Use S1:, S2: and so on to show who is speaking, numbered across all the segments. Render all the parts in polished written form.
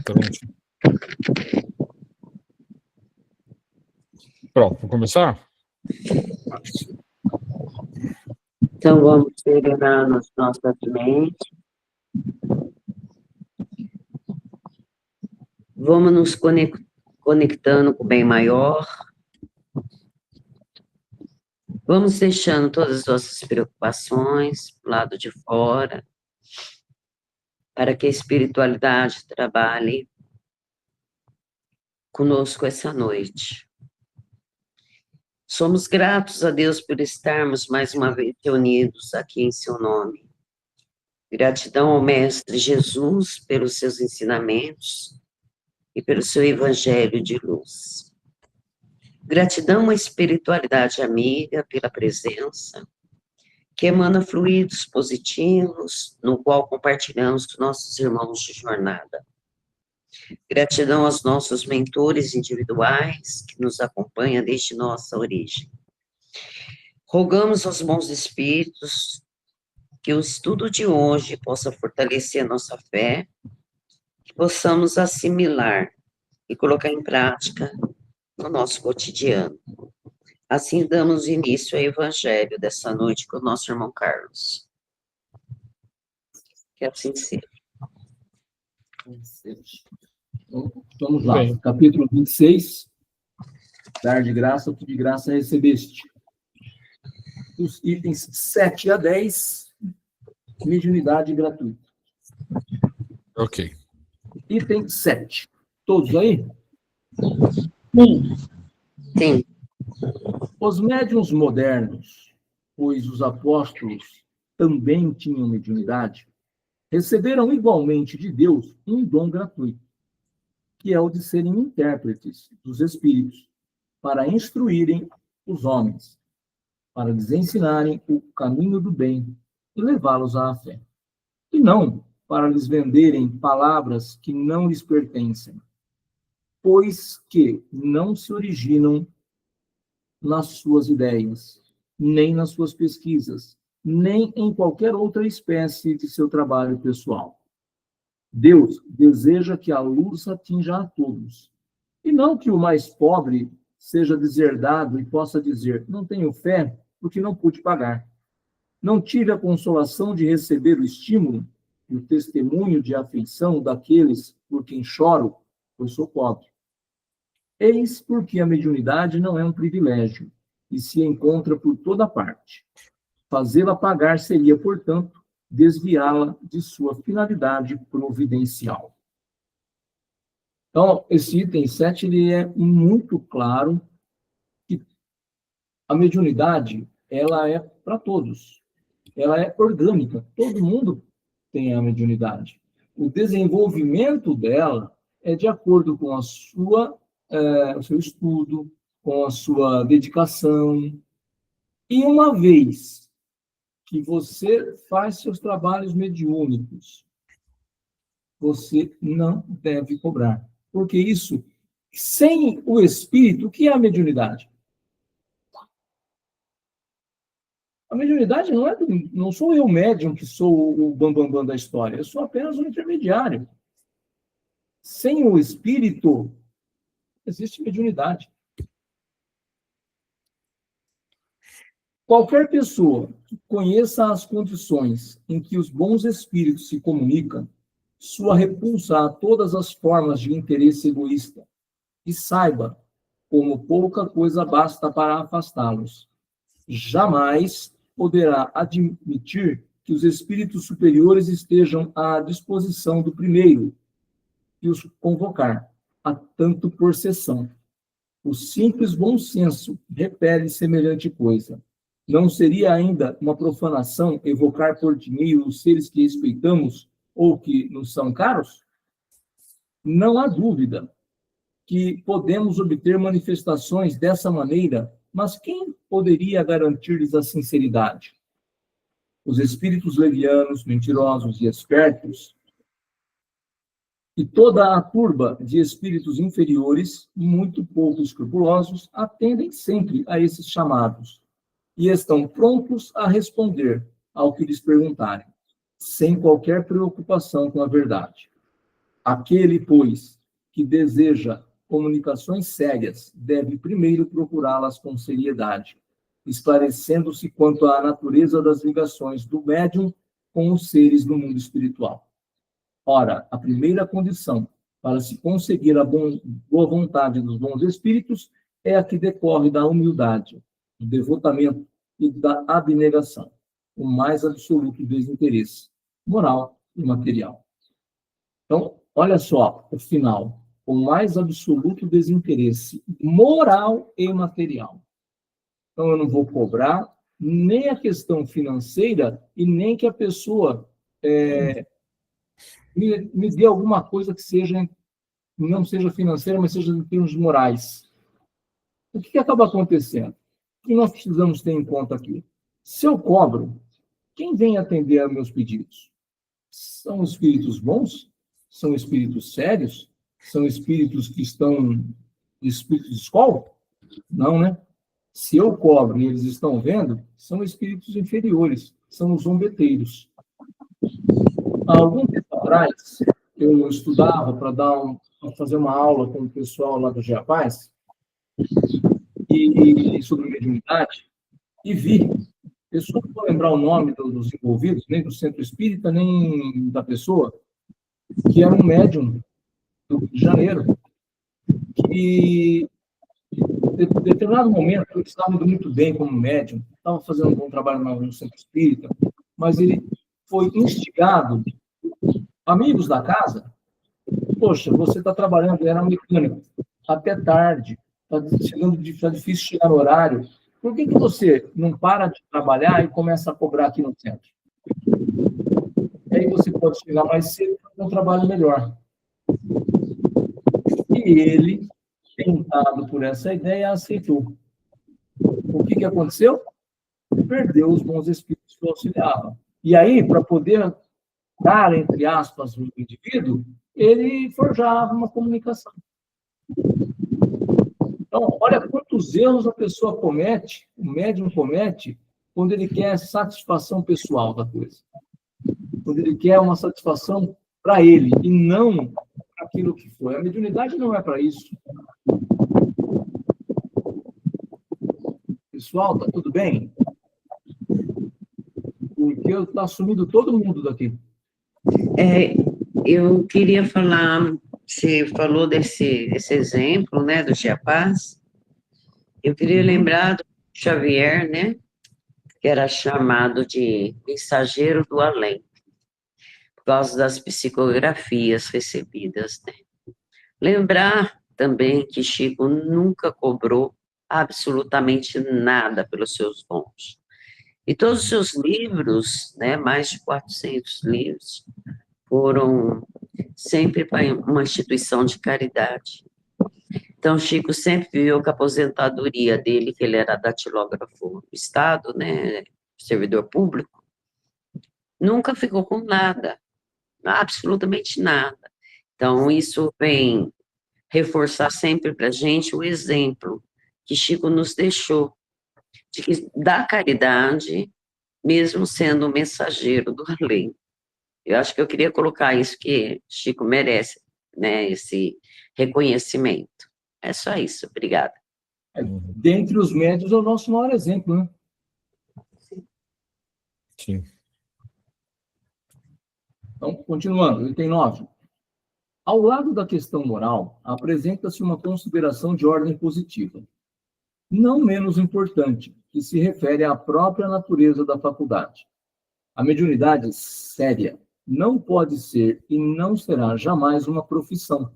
S1: exatamente. Pronto, vamos começar?
S2: Então, vamos serenar nossas mentes. Vamos nos conectando com o bem maior. Vamos deixando todas as nossas preocupações do lado de fora, para que a espiritualidade trabalhe conosco essa noite. Somos gratos a Deus por estarmos mais uma vez reunidos aqui em seu nome. Gratidão ao Mestre Jesus pelos seus ensinamentos e pelo seu evangelho de luz. Gratidão à espiritualidade amiga pela presença, que emana fluidos positivos, no qual compartilhamos com nossos irmãos de jornada. Gratidão aos nossos mentores individuais, que nos acompanham desde nossa origem. Rogamos aos bons espíritos que o estudo de hoje possa fortalecer nossa fé, que possamos assimilar e colocar em prática no nosso cotidiano. Assim damos início ao evangelho dessa noite com o nosso irmão Carlos. Que assim seja.
S3: Então, vamos lá. Bem. Capítulo 26. Dar de graça o que de graça recebeste. Os itens 7 a 10, mediunidade gratuita.
S1: Ok.
S3: Item 7. Todos aí?
S2: Sim. Sim.
S3: Os médiuns modernos, pois os apóstolos também tinham mediunidade, receberam igualmente de Deus um dom gratuito, que é o de serem intérpretes dos espíritos, para instruírem os homens, para lhes ensinarem o caminho do bem e levá-los à fé. E não para lhes venderem palavras que não lhes pertencem, pois que não se originam nas suas ideias, nem nas suas pesquisas, nem em qualquer outra espécie de seu trabalho pessoal. Deus deseja que a luz atinja a todos, e não que o mais pobre seja deserdado e possa dizer: não tenho fé porque não pude pagar. Não tive a consolação de receber o estímulo e o testemunho de afeição daqueles por quem choro, pois sou pobre. Eis porque a mediunidade não é um privilégio, e se encontra por toda parte. Fazê-la pagar seria, portanto, desviá-la de sua finalidade providencial. Então, esse item 7 ele é muito claro que a mediunidade ela é para todos. Ela é orgânica. Todo mundo tem a mediunidade. O desenvolvimento dela é de acordo com a sua o seu estudo, com a sua dedicação. E uma vez que você faz seus trabalhos mediúnicos, você não deve cobrar. Porque isso, sem o espírito, o que é a mediunidade? A mediunidade não sou eu médium que sou o bambambam da história, eu sou apenas um intermediário. Sem o espírito, existe mediunidade. Qualquer pessoa que conheça as condições em que os bons espíritos se comunicam, sua repulsa a todas as formas de interesse egoísta, e saiba como pouca coisa basta para afastá-los, jamais poderá admitir que os espíritos superiores estejam à disposição do primeiro e os convocar a tanto por sessão. O simples bom senso repele semelhante coisa. Não seria ainda uma profanação evocar por dinheiro os seres que respeitamos ou que nos são caros? Não há dúvida que podemos obter manifestações dessa maneira, mas quem poderia garantir-lhes a sinceridade? Os espíritos levianos, mentirosos e espertos, e toda a turba de espíritos inferiores, muito pouco escrupulosos, atendem sempre a esses chamados e estão prontos a responder ao que lhes perguntarem, sem qualquer preocupação com a verdade. Aquele, pois, que deseja comunicações sérias deve primeiro procurá-las com seriedade, esclarecendo-se quanto à natureza das ligações do médium com os seres do mundo espiritual. Ora, a primeira condição para se conseguir a boa vontade dos bons espíritos é a que decorre da humildade, do devotamento e da abnegação, o mais absoluto desinteresse moral e material. Então, olha só o final. O mais absoluto desinteresse moral e material. Então, eu não vou cobrar nem a questão financeira e nem que a pessoa me dê alguma coisa que não seja financeira, mas seja em termos morais. O que acaba acontecendo? O que nós precisamos ter em conta aqui? Se eu cobro, quem vem atender aos meus pedidos? São espíritos bons? São espíritos sérios? São espíritos que estão... espíritos de escola? Não, né? Se eu cobro e eles estão vendo, são espíritos inferiores, são os zombeteiros. Há algum tempo atrás, eu estudava para fazer uma aula com o pessoal lá do GEAPAZ, e sobre mediunidade, e vi, pessoa não vou lembrar o nome dos envolvidos, nem do centro espírita, nem da pessoa, que era um médium do Rio de Janeiro, que em determinado momento ele estava indo muito bem como médium, estava fazendo um bom trabalho no centro espírita, mas ele foi instigado, amigos da casa, poxa, você está trabalhando, ele era mecânico, até tarde, está difícil chegar no horário, por que você não para de trabalhar e começa a cobrar aqui no centro? E aí você pode chegar mais cedo e fazer um trabalho melhor. E ele, tentado por essa ideia, aceitou. O que aconteceu? Perdeu os bons espíritos que o auxiliavam. E aí, para poder dar, entre aspas, o indivíduo, ele forjava uma comunicação. Então, olha quantos erros a pessoa comete, o médium comete, quando ele quer satisfação pessoal da coisa. Quando ele quer uma satisfação para ele, e não para aquilo que foi. A mediunidade não é para isso. Pessoal, tá tudo bem? Porque está sumindo todo mundo daqui.
S2: Eu queria falar, você falou desse exemplo, né, do GEAPAZ. Eu queria lembrar do Xavier, né, que era chamado de mensageiro do além, por causa das psicografias recebidas, né. Lembrar também que Chico nunca cobrou absolutamente nada pelos seus dons. E todos os seus livros, né, mais de 400 livros, foram sempre para uma instituição de caridade. Então, Chico sempre viveu com a aposentadoria dele, que ele era datilógrafo do Estado, né, servidor público, nunca ficou com nada, absolutamente nada. Então, isso vem reforçar sempre para a gente o exemplo que Chico nos deixou, de que da caridade, mesmo sendo o mensageiro do além. Eu acho que eu queria colocar isso, que Chico merece, né, esse reconhecimento. É só isso, obrigada.
S3: Dentre os médios, é o nosso maior exemplo, né?
S1: Sim.
S3: Então, continuando, item 9. Ao lado da questão moral, apresenta-se uma consideração de ordem positiva, não menos importante, que se refere à própria natureza da faculdade. A mediunidade séria não pode ser e não será jamais uma profissão,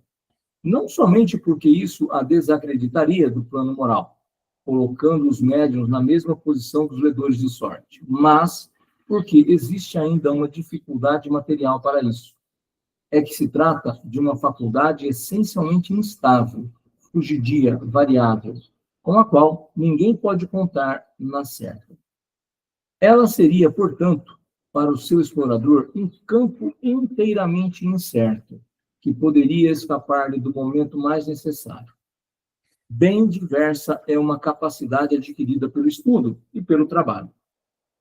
S3: não somente porque isso a desacreditaria do plano moral, colocando os médiuns na mesma posição dos ledores de sorte, mas porque existe ainda uma dificuldade material para isso. É que se trata de uma faculdade essencialmente instável, fugidia, variável, com a qual ninguém pode contar na certa. Ela seria, portanto, para o seu explorador, um campo inteiramente incerto, que poderia escapar-lhe do momento mais necessário. Bem diversa é uma capacidade adquirida pelo estudo e pelo trabalho,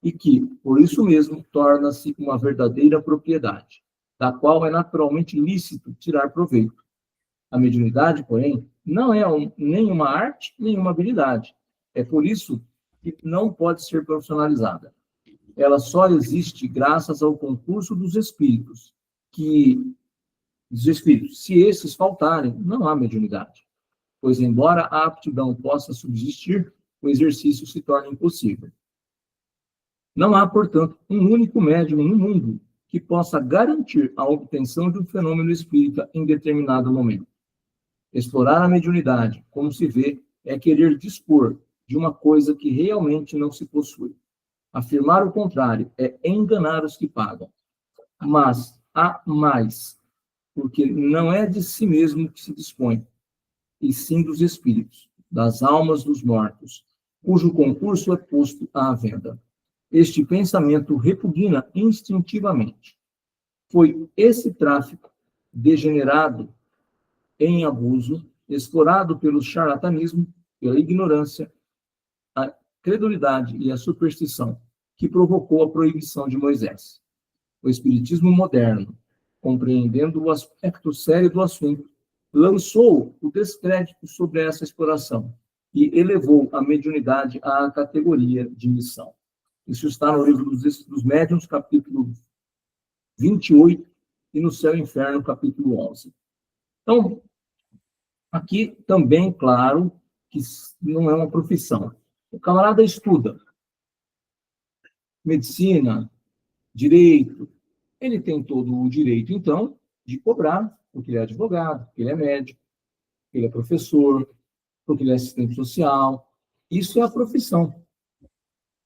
S3: e que, por isso mesmo, torna-se uma verdadeira propriedade. da qual é naturalmente lícito tirar proveito. A mediunidade, porém, não é nem uma arte, nem uma habilidade. É por isso que não pode ser profissionalizada. Ela só existe graças ao concurso dos espíritos, se esses faltarem, não há mediunidade, pois, embora a aptidão possa subsistir, o exercício se torna impossível. Não há, portanto, um único médium no mundo que possa garantir a obtenção de um fenômeno espírita em determinado momento. Explorar a mediunidade, como se vê, é querer dispor de uma coisa que realmente não se possui. Afirmar o contrário é enganar os que pagam. Mas há mais, porque não é de si mesmo que se dispõe, e sim dos espíritos, das almas dos mortos, cujo concurso é posto à venda. Este pensamento repugna instintivamente. Foi esse tráfico degenerado em abuso, explorado pelo charlatanismo, pela ignorância, a credulidade e a superstição, que provocou a proibição de Moisés. O espiritismo moderno, compreendendo o aspecto sério do assunto, lançou o descrédito sobre essa exploração e elevou a mediunidade à categoria de missão. Isso está no livro dos Médiuns, capítulo 28, e no Céu e Inferno, capítulo 11. Então, aqui também, claro, que não é uma profissão. O camarada estuda medicina, direito, ele tem todo o direito, então, de cobrar, porque ele é advogado, porque ele é médico, porque ele é professor, porque ele é assistente social. Isso é a profissão.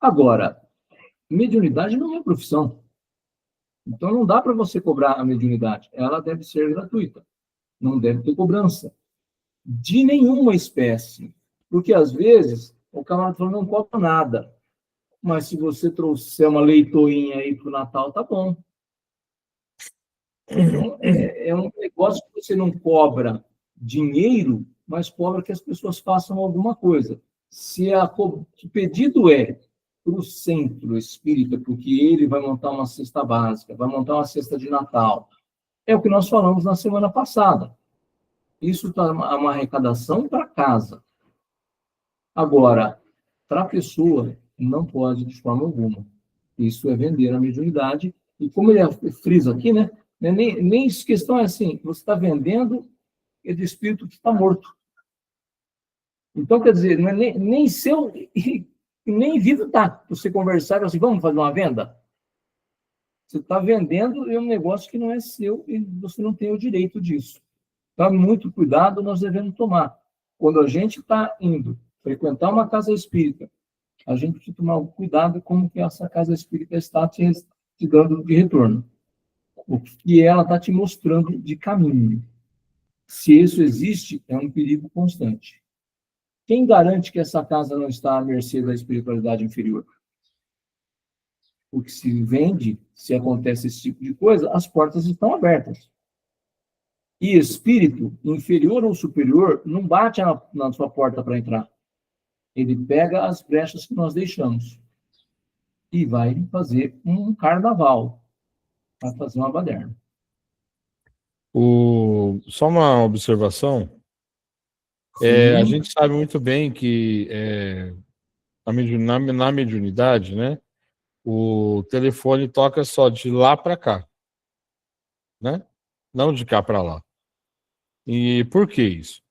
S3: Agora, mediunidade não é profissão. Então, não dá para você cobrar a mediunidade. Ela deve ser gratuita. Não deve ter cobrança. De nenhuma espécie. Porque, às vezes, o camarada fala, não cobra nada. Mas se você trouxer uma leitoinha aí para o Natal, tá bom. Então, é um negócio que você não cobra dinheiro, mas cobra que as pessoas façam alguma coisa. Se o pedido é para o centro espírita, porque ele vai montar uma cesta básica, vai montar uma cesta de Natal, é o que nós falamos na semana passada. Isso está uma arrecadação para casa. Agora, para a pessoa, não pode de forma alguma. Isso é vender a mediunidade. E como ele frisa aqui, né? Nem questão é assim, você está vendendo é de espírito que está morto. Então, quer dizer, não é nem seu, nem vivo está. Você conversar e assim, vamos fazer uma venda? Você está vendendo um negócio que não é seu e você não tem o direito disso. Então, muito cuidado nós devemos tomar. Quando a gente está indo frequentar uma casa espírita, a gente tem que tomar cuidado com o que essa casa espírita está te dando de retorno. O que ela está te mostrando de caminho. Se isso existe, é um perigo constante. Quem garante que essa casa não está à mercê da espiritualidade inferior? Porque se vende, se acontece esse tipo de coisa, as portas estão abertas. E espírito, inferior ou superior, não bate na sua porta para entrar. Ele pega as brechas que nós deixamos e vai fazer um carnaval, vai fazer uma baderna.
S1: Só uma observação. A gente sabe muito bem que na mediunidade, né, o telefone toca só de lá para cá, né? Não de cá para lá. E por que isso?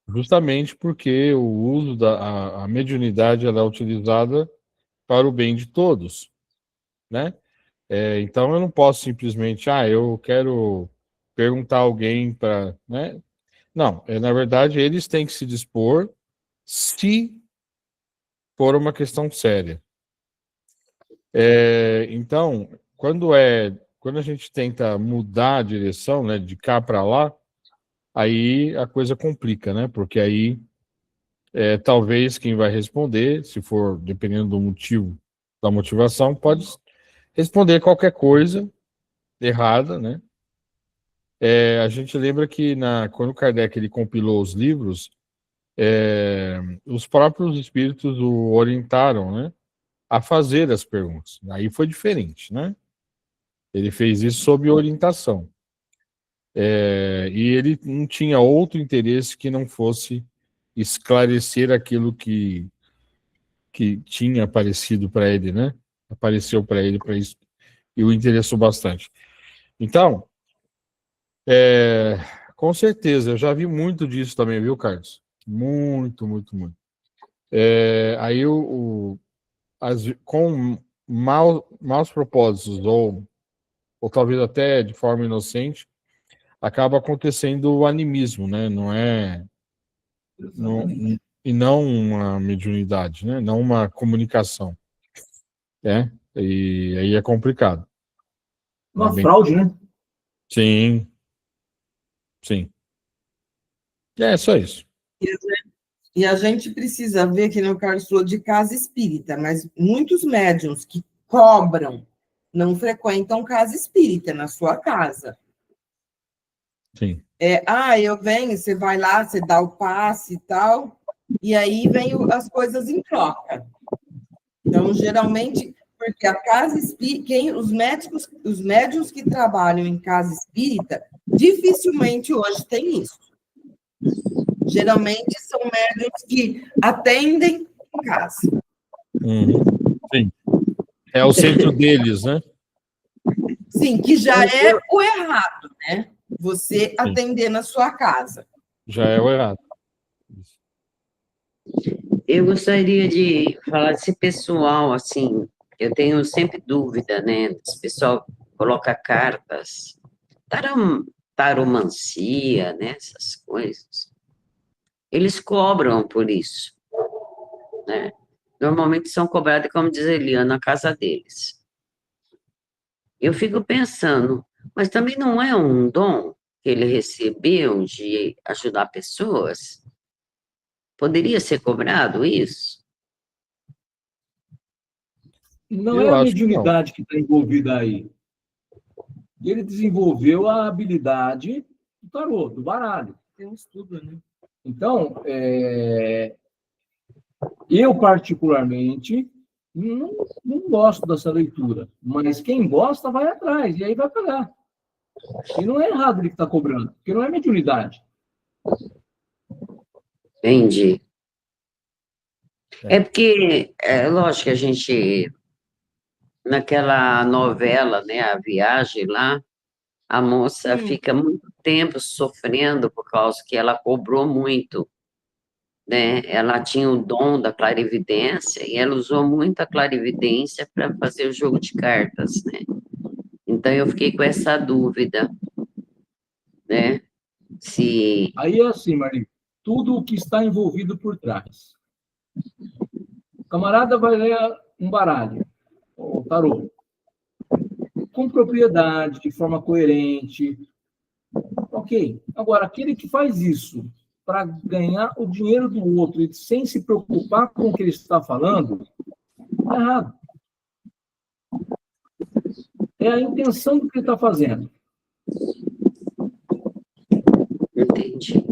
S1: Justamente porque o uso a mediunidade ela é utilizada para o bem de todos, né? Então eu não posso simplesmente, eu quero perguntar a alguém para, né? Não, na verdade eles têm que se dispor se for uma questão séria. Então, quando a gente tenta mudar a direção, né, de cá para lá, aí a coisa complica, né? Porque aí talvez quem vai responder, se for dependendo do motivo, da motivação, pode responder qualquer coisa errada, né? A gente lembra que quando Kardec ele compilou os livros, os próprios espíritos o orientaram, né, a fazer as perguntas. Aí foi diferente, né? Ele fez isso sob orientação. E ele não tinha outro interesse que não fosse esclarecer aquilo que tinha aparecido para ele, né? Apareceu para ele para isso e o interessou bastante. Então, com certeza, eu já vi muito disso também, viu, Carlos? Muito, muito, muito. Aí, com maus propósitos, ou talvez até de forma inocente, acaba acontecendo o animismo, né? E não uma mediunidade, né? Não uma comunicação. E aí é complicado.
S3: Uma fraude, né?
S1: Sim, sim. É só isso.
S4: E a gente precisa ver, que nem o Carlos falou, de casa espírita, mas muitos médiuns que cobram não frequentam casa espírita na sua casa.
S1: Sim.
S4: Eu venho, você vai lá, você dá o passe e tal, e aí vem as coisas em troca. Então, geralmente, porque a casa espírita, os médiuns que trabalham em casa espírita, dificilmente hoje tem isso. Geralmente são médiuns que atendem em casa.
S1: Sim. É o centro deles, né?
S4: Sim, que já é o errado, né? Você atender na sua casa.
S1: Já é o errado.
S2: Eu gostaria de falar desse pessoal, assim, eu tenho sempre dúvida, né? Esse pessoal coloca cartas, taromancia, né? Essas coisas. Eles cobram por isso, né? Normalmente são cobrados, como diz Eliana, na casa deles. Eu fico pensando, mas também não é um dom que ele recebeu de ajudar pessoas? Poderia ser cobrado isso?
S3: Não é a mediunidade que está envolvida aí. Ele desenvolveu a habilidade do tarô, do baralho.
S4: Tem um estudo, né?
S3: Então, eu particularmente não gosto dessa leitura, mas quem gosta vai atrás, e aí vai pagar. E não é errado ele que está cobrando, porque não é mediunidade.
S2: Entendi. É porque, lógico que a gente, naquela novela, né, A Viagem lá, a moça fica muito tempo sofrendo por causa que ela cobrou muito, né? Ela tinha o dom da clarividência e ela usou muito a clarividência para fazer o jogo de cartas, né? Então eu fiquei com essa dúvida, né? Se
S3: Aí é assim, Marli, tudo o que está envolvido por trás. O camarada vai ler um baralho, o tarô, com propriedade, de forma coerente. Ok. Agora, aquele que faz isso para ganhar o dinheiro do outro e sem se preocupar com o que ele está falando, é errado. É a intenção do que ele está fazendo.
S2: Entendi.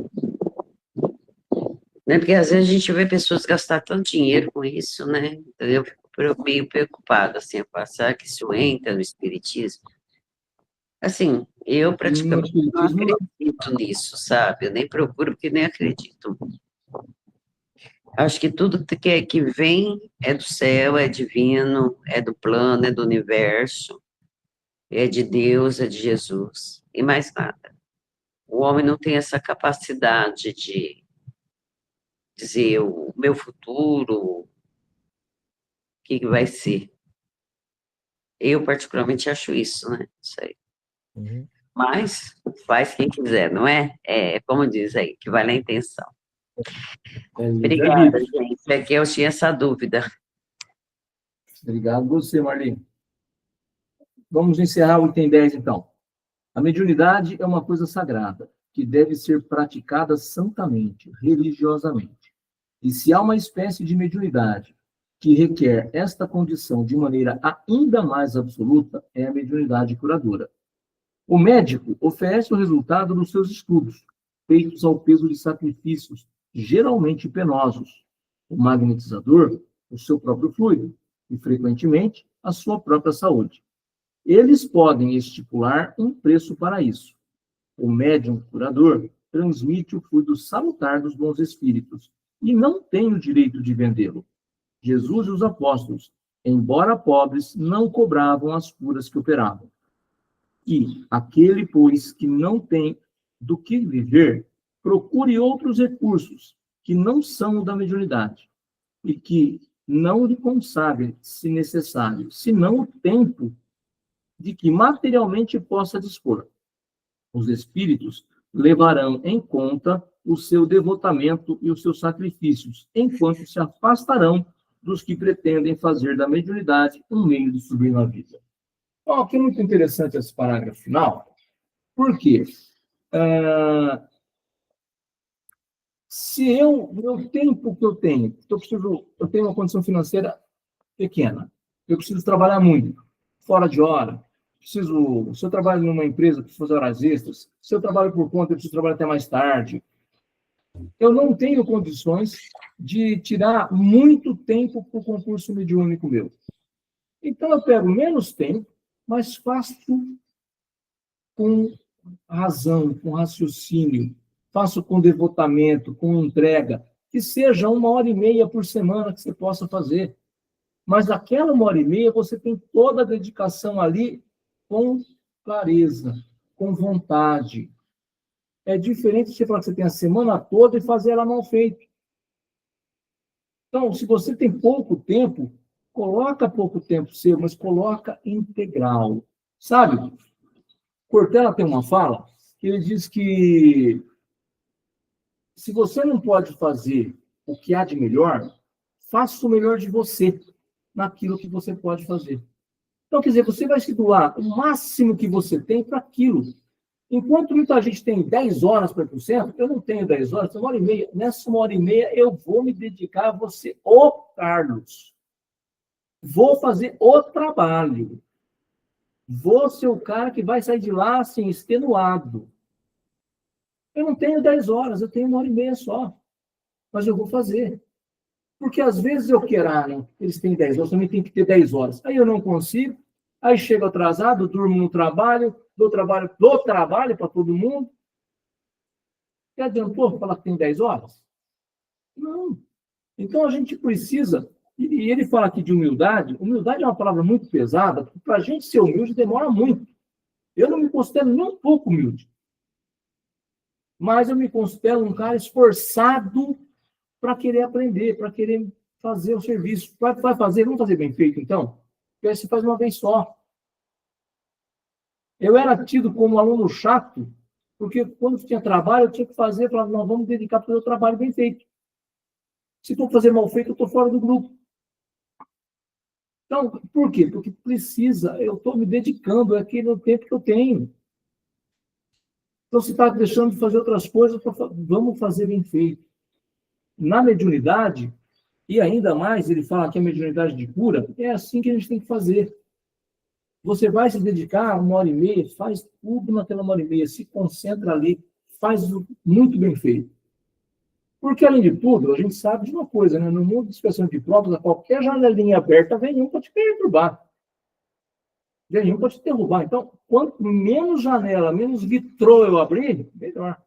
S2: Né? Porque às vezes a gente vê pessoas gastar tanto dinheiro com isso, né? Então, eu fico meio preocupada, assim, eu falo, será que isso entra no espiritismo? Assim, eu praticamente não acredito nisso, sabe? Eu nem procuro porque nem acredito. Acho que tudo que vem é do céu, é divino, é do plano, é do universo, é de Deus, é de Jesus, e mais nada. O homem não tem essa capacidade de dizer o meu futuro, o que vai ser. Eu, particularmente, acho isso, né? Isso aí. Mas faz quem quiser, não é? É como diz aí, que vale a intenção. Obrigada, gente. É que eu tinha essa dúvida.
S3: Obrigado a você, Marli. Vamos encerrar o item 10, então. A mediunidade é uma coisa sagrada, que deve ser praticada santamente, religiosamente. E se há uma espécie de mediunidade que requer esta condição de maneira ainda mais absoluta, é a mediunidade curadora. O médico oferece o resultado dos seus estudos, feitos ao peso de sacrifícios, geralmente penosos. O magnetizador, o seu próprio fluido, e, frequentemente, a sua própria saúde. Eles podem estipular um preço para isso. O médium curador transmite o fluido salutar dos bons espíritos e não tem o direito de vendê-lo. Jesus e os apóstolos, embora pobres, não cobravam as curas que operavam. E aquele, pois, que não tem do que viver, procure outros recursos que não são o da mediunidade e que não lhe consagre, se necessário, senão o tempo de que materialmente possa dispor. Os espíritos levarão em conta o seu devotamento e os seus sacrifícios, enquanto se afastarão dos que pretendem fazer da mediunidade um meio de subir na vida. Bom, aqui é muito interessante esse parágrafo final, porque se o tempo que eu tenho, eu tenho uma condição financeira pequena, eu preciso trabalhar muito, fora de hora, se eu trabalho numa empresa, eu preciso fazer horas extras, se eu trabalho por conta, eu preciso trabalhar até mais tarde, eu não tenho condições de tirar muito tempo para o concurso mediúnico meu. Então, eu pego menos tempo, mas faço com razão, com raciocínio, faço com devotamento, com entrega, que seja 1h30 por semana que você possa fazer. Mas aquela 1h30, você tem toda a dedicação ali com clareza, com vontade. É diferente de você falar que você tem a semana toda e fazer ela mal feita. Então, se você tem pouco tempo, coloca pouco tempo seu, mas coloca integral. Sabe? Cortella tem uma fala que ele diz que se você não pode fazer o que há de melhor, faça o melhor de você naquilo que você pode fazer. Então, quer dizer, você vai se doar o máximo que você tem para aquilo. Enquanto muita gente tem 10 horas para ir para o centro, eu não tenho 10 horas, tenho 1h30. Nessa 1h30, eu vou me dedicar a você, ô Carlos. Vou fazer o trabalho. Vou ser o cara que vai sair de lá assim, extenuado. Eu não tenho 10 horas, eu tenho 1h30 só. Mas eu vou fazer. Porque às vezes eu quero, eles têm 10 horas, também tem que ter 10 horas. Aí eu não consigo, aí chego atrasado, durmo no trabalho, dou trabalho para todo mundo. E adiantou falar que tem 10 horas? Não. Então a gente precisa, e ele fala aqui de humildade. Humildade é uma palavra muito pesada, porque para a gente ser humilde demora muito. Eu não me considero nem um pouco humilde. Mas eu me considero um cara esforçado para querer aprender, para querer fazer o serviço. Vai fazer, vamos fazer bem feito, então? Porque aí você faz uma vez só. Eu era tido como aluno chato, porque quando tinha trabalho, eu tinha que fazer, eu falava, nós vamos dedicar para fazer o trabalho bem feito. Se for fazer mal feito, eu estou fora do grupo. Então, por quê? Porque precisa, eu estou me dedicando àquele tempo que eu tenho. Então, se está deixando de fazer outras coisas, vamos fazer bem feito. Na mediunidade, e ainda mais, ele fala que a mediunidade de cura, é assim que a gente tem que fazer. Você vai se dedicar 1h30, faz tudo naquela 1h30, se concentra ali, faz muito bem feito. Porque, além de tudo, a gente sabe de uma coisa, né? No mundo de expressão de provas, a qualquer janelinha aberta, vem um para te perturbar. Vem um para te derrubar. Então, quanto menos janela, menos vitrô eu abrir, melhor.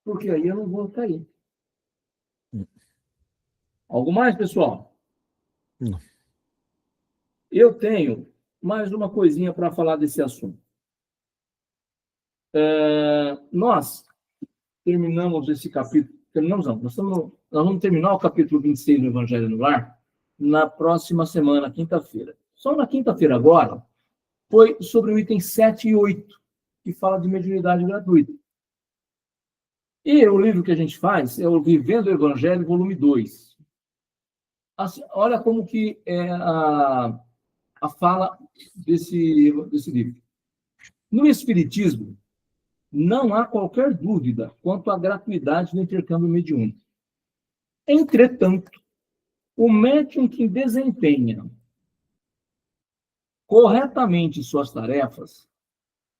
S3: Porque aí eu não vou cair. Algo mais, pessoal?
S1: Não.
S3: Eu tenho mais uma coisinha para falar desse assunto. Nós terminamos esse capítulo. Terminamos não. Nós vamos terminar o capítulo 26 do Evangelho no Lar na próxima semana, quinta-feira. Só na quinta-feira agora foi sobre o item 7 e 8, que fala de mediunidade gratuita. E o livro que a gente faz é o Vivendo o Evangelho, volume 2. Assim, olha como que é a fala desse livro. No Espiritismo, não há qualquer dúvida quanto à gratuidade do intercâmbio mediúnico. Entretanto, o médium que desempenha corretamente suas tarefas,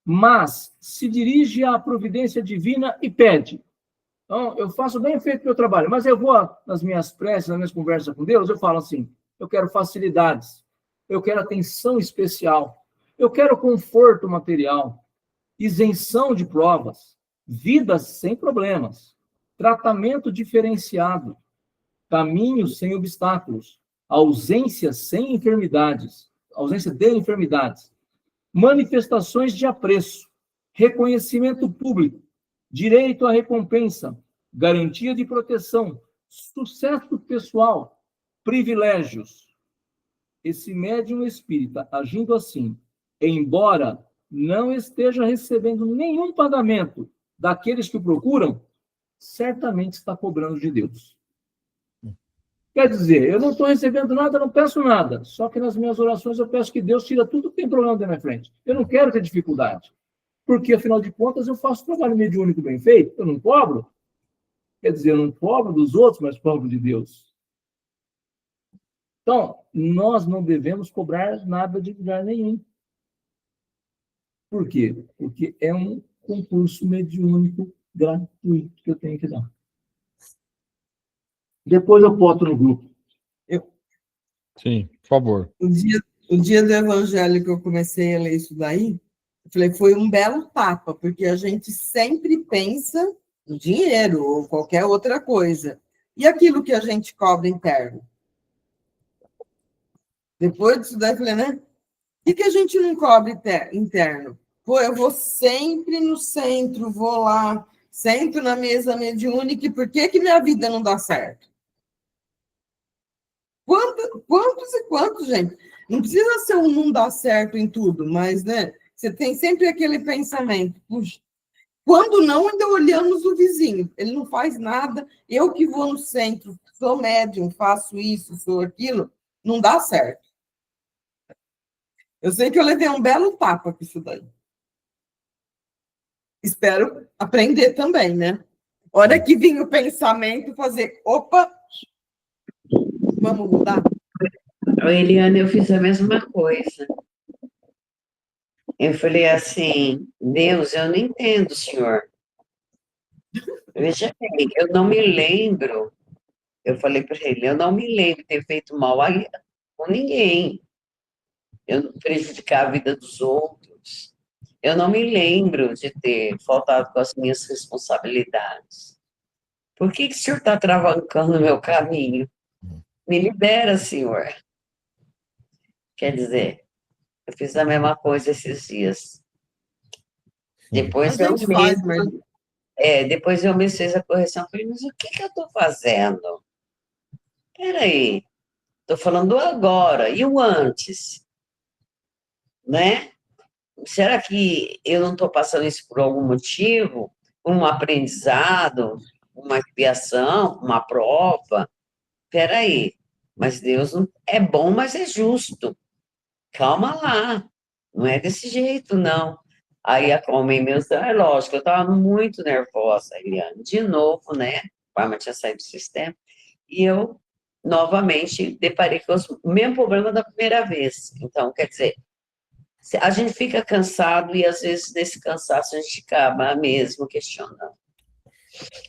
S3: mas se dirige à providência divina e pede. Então, eu faço bem feito o meu trabalho, mas eu vou, nas minhas preces, nas minhas conversas com Deus, eu falo assim, eu quero facilidades. eu quero atenção especial, eu quero conforto material, isenção de provas, vidas sem problemas, tratamento diferenciado, caminhos sem obstáculos, ausência sem enfermidades, ausência de enfermidades, manifestações de apreço, reconhecimento público, direito à recompensa, garantia de proteção, sucesso pessoal, privilégios. Esse médium espírita, agindo assim, embora não esteja recebendo nenhum pagamento daqueles que o procuram, certamente está cobrando de Deus. Quer dizer, eu não estou recebendo nada, não peço nada. Só que nas minhas orações eu peço que Deus tire tudo que tem problema da minha frente. Eu não quero ter dificuldade. Porque, afinal de contas, eu faço trabalho mediúnico bem feito, eu não cobro. Quer dizer, eu não cobro dos outros, mas cobro de Deus. Então, nós não devemos cobrar nada de lugar nenhum. Por quê? Porque é um concurso mediúnico gratuito que eu tenho que dar. Depois eu boto no grupo.
S1: Sim, por favor.
S4: O dia do evangelho que eu comecei a ler isso daí, eu falei, foi um belo tapa, porque a gente sempre pensa no dinheiro ou qualquer outra coisa. E aquilo que a gente cobra interno? Depois disso daí, eu falei, né? O que a gente não cobra interno? Pô, eu vou sempre no centro, vou lá, sento na mesa mediúnica, e por que minha vida não dá certo? Quantos e quantos, gente? Não precisa ser um não dar certo em tudo, mas, né? Você tem sempre aquele pensamento, puxa, quando não, ainda olhamos o vizinho, ele não faz nada, eu que vou no centro, sou médium, faço isso, sou aquilo, não dá certo. Eu sei que eu levei um belo tapa com isso daí. Espero aprender também, né? Hora que vinha o pensamento, fazer, opa, vamos mudar?
S2: Eliana, eu fiz a mesma coisa. Eu falei assim, Deus, eu não entendo, senhor. Veja bem, eu não me lembro, eu falei para ele, eu não me lembro de ter feito mal com ninguém. Eu não prejudicar a vida dos outros. Eu não me lembro de ter faltado com as minhas responsabilidades. Por que o senhor está travancando o meu caminho? Me libera, senhor. Quer dizer, eu fiz a mesma coisa esses dias. Depois depois eu me fiz a correção. Falei, mas o que eu estou fazendo? Peraí, estou falando agora, e o antes? Né? Será que eu não estou passando isso por algum motivo? Um aprendizado, uma expiação, uma prova? Peraí, mas Deus não é bom, mas é justo. Calma lá, não é desse jeito, não. Aí acalmei meus... É lógico, eu estava muito nervosa, Eliane. De novo, né? A Parma tinha saído do sistema. E eu, novamente, deparei com o mesmo problema da primeira vez. Então, quer dizer, a gente fica cansado e, às vezes, nesse cansaço, a gente acaba mesmo questionando.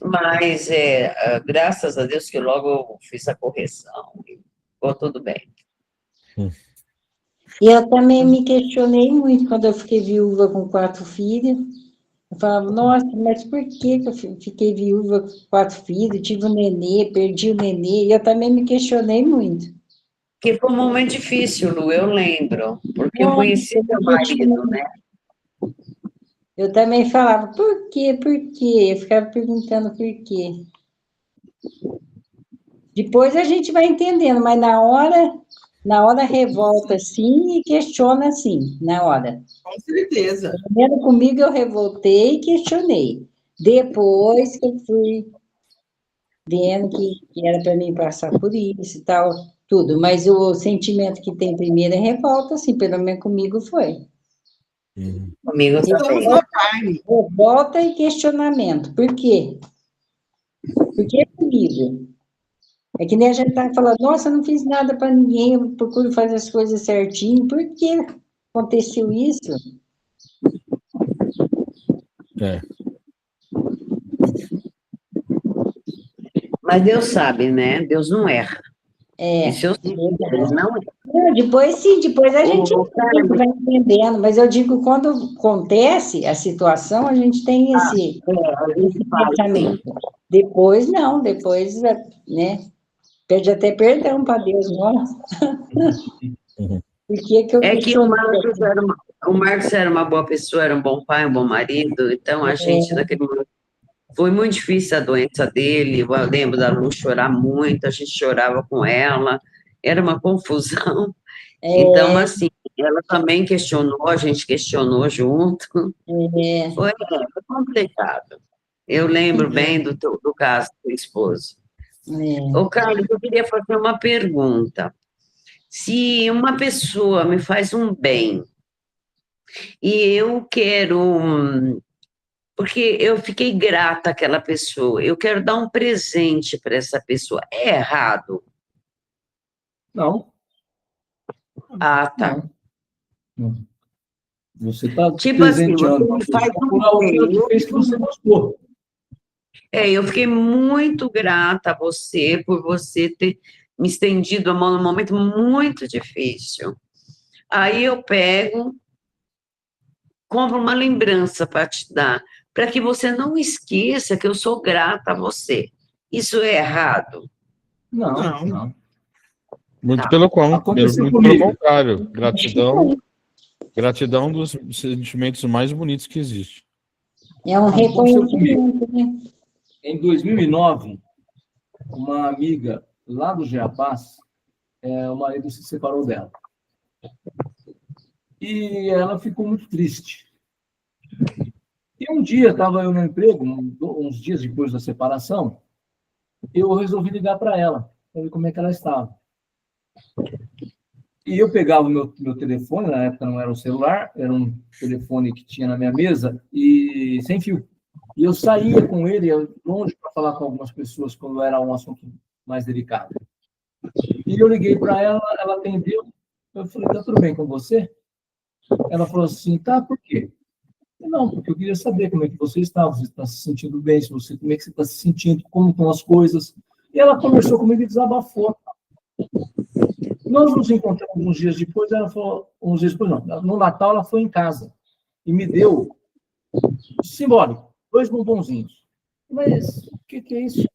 S2: Mas, graças a Deus que logo eu fiz a correção e ficou tudo bem.
S5: E eu também me questionei muito quando eu fiquei viúva com 4 filhos. Eu falava, nossa, mas por que eu fiquei viúva com 4 filhos? Tive um nenê, perdi o nenê. E eu também me questionei muito.
S2: Que foi um momento difícil, Lu, eu lembro. Porque eu conheci meu marido, né?
S5: Eu também falava, por quê? Por quê? Eu ficava perguntando por quê. Depois a gente vai entendendo, mas na hora revolta sim e questiona sim, na hora.
S4: Com certeza.
S5: Primeiro comigo eu revoltei e questionei. Depois que eu fui vendo que era para mim passar por isso e tal, tudo. Mas o sentimento que tem primeiro é revolta, assim, pelo menos comigo foi.
S2: Comigo também.
S5: Revolta e questionamento. Por quê? Por que comigo? É que nem a gente tá falando, nossa, eu não fiz nada para ninguém, eu procuro fazer as coisas certinho. Por que aconteceu isso?
S2: Mas Deus sabe, né? Deus não erra.
S5: É.
S2: Isso eu sei, Deus não erra.
S5: Depois sim, depois a gente
S2: Ô, Carmen,
S5: vai entendendo, mas eu digo, quando acontece a situação, a gente tem esse
S2: a gente faz.
S5: pensamento. Depois, não, depois, né, pede até perdão para Deus, nossa. Por que que eu
S2: É que o
S5: questionei?
S2: Marcos era uma boa pessoa, era um bom pai, um bom marido, então a gente, naquele momento, foi muito difícil a doença dele, eu lembro da Lu chorar muito, a gente chorava com ela, era uma confusão. Então, assim, ela também questionou, a gente questionou junto, foi complicado. Eu lembro bem do caso do esposo. Ô, Carlos, eu queria fazer uma pergunta. Se uma pessoa me faz um bem e eu quero, porque eu fiquei grata àquela pessoa, eu quero dar um presente para essa pessoa, é errado?
S3: Não,
S2: Ah, tá.
S3: não. Não. Você está
S2: Tipo assim,
S3: presenteando
S2: você
S3: uma
S2: me faz
S3: pessoa por
S2: um
S3: algo que ela te
S2: bem.
S3: fez que você gostou.
S2: Eu fiquei muito grata a você por você ter me estendido a mão num momento muito difícil. Aí eu pego, compro uma lembrança para te dar, para que você não esqueça que eu sou grata a você. Isso é errado?
S3: Não,
S1: Não.
S3: não.
S1: Muito
S2: Tá.
S3: Aconteceu
S1: muito pelo
S3: comigo.
S1: contrário. Gratidão é um dos sentimentos mais bonitos que existe.
S5: É um
S3: Aconteceu comigo.
S5: reconhecimento, né?
S3: Em 2009, uma amiga lá do Jeabás, o marido se separou dela. E ela ficou muito triste. E um dia, estava eu no emprego, uns dias depois da separação, eu resolvi ligar para ela, para ver como é que ela estava. E eu pegava o meu telefone, na época não era um celular, era um telefone que tinha na minha mesa, e sem fio. E eu saía com ele longe para falar com algumas pessoas quando era um assunto mais delicado. E eu liguei para ela, ela atendeu. Eu falei, tá tudo bem com você? Ela falou assim, tá, por quê? Não, porque eu queria saber como é que você está se sentindo bem, como é que você está se sentindo, como estão as coisas. E ela conversou comigo e desabafou. Nós nos encontramos uns dias depois, ela falou, uns dias depois não, no Natal ela foi em casa e me deu, simbólico, 2 bombonzinhos. Mas o que é isso?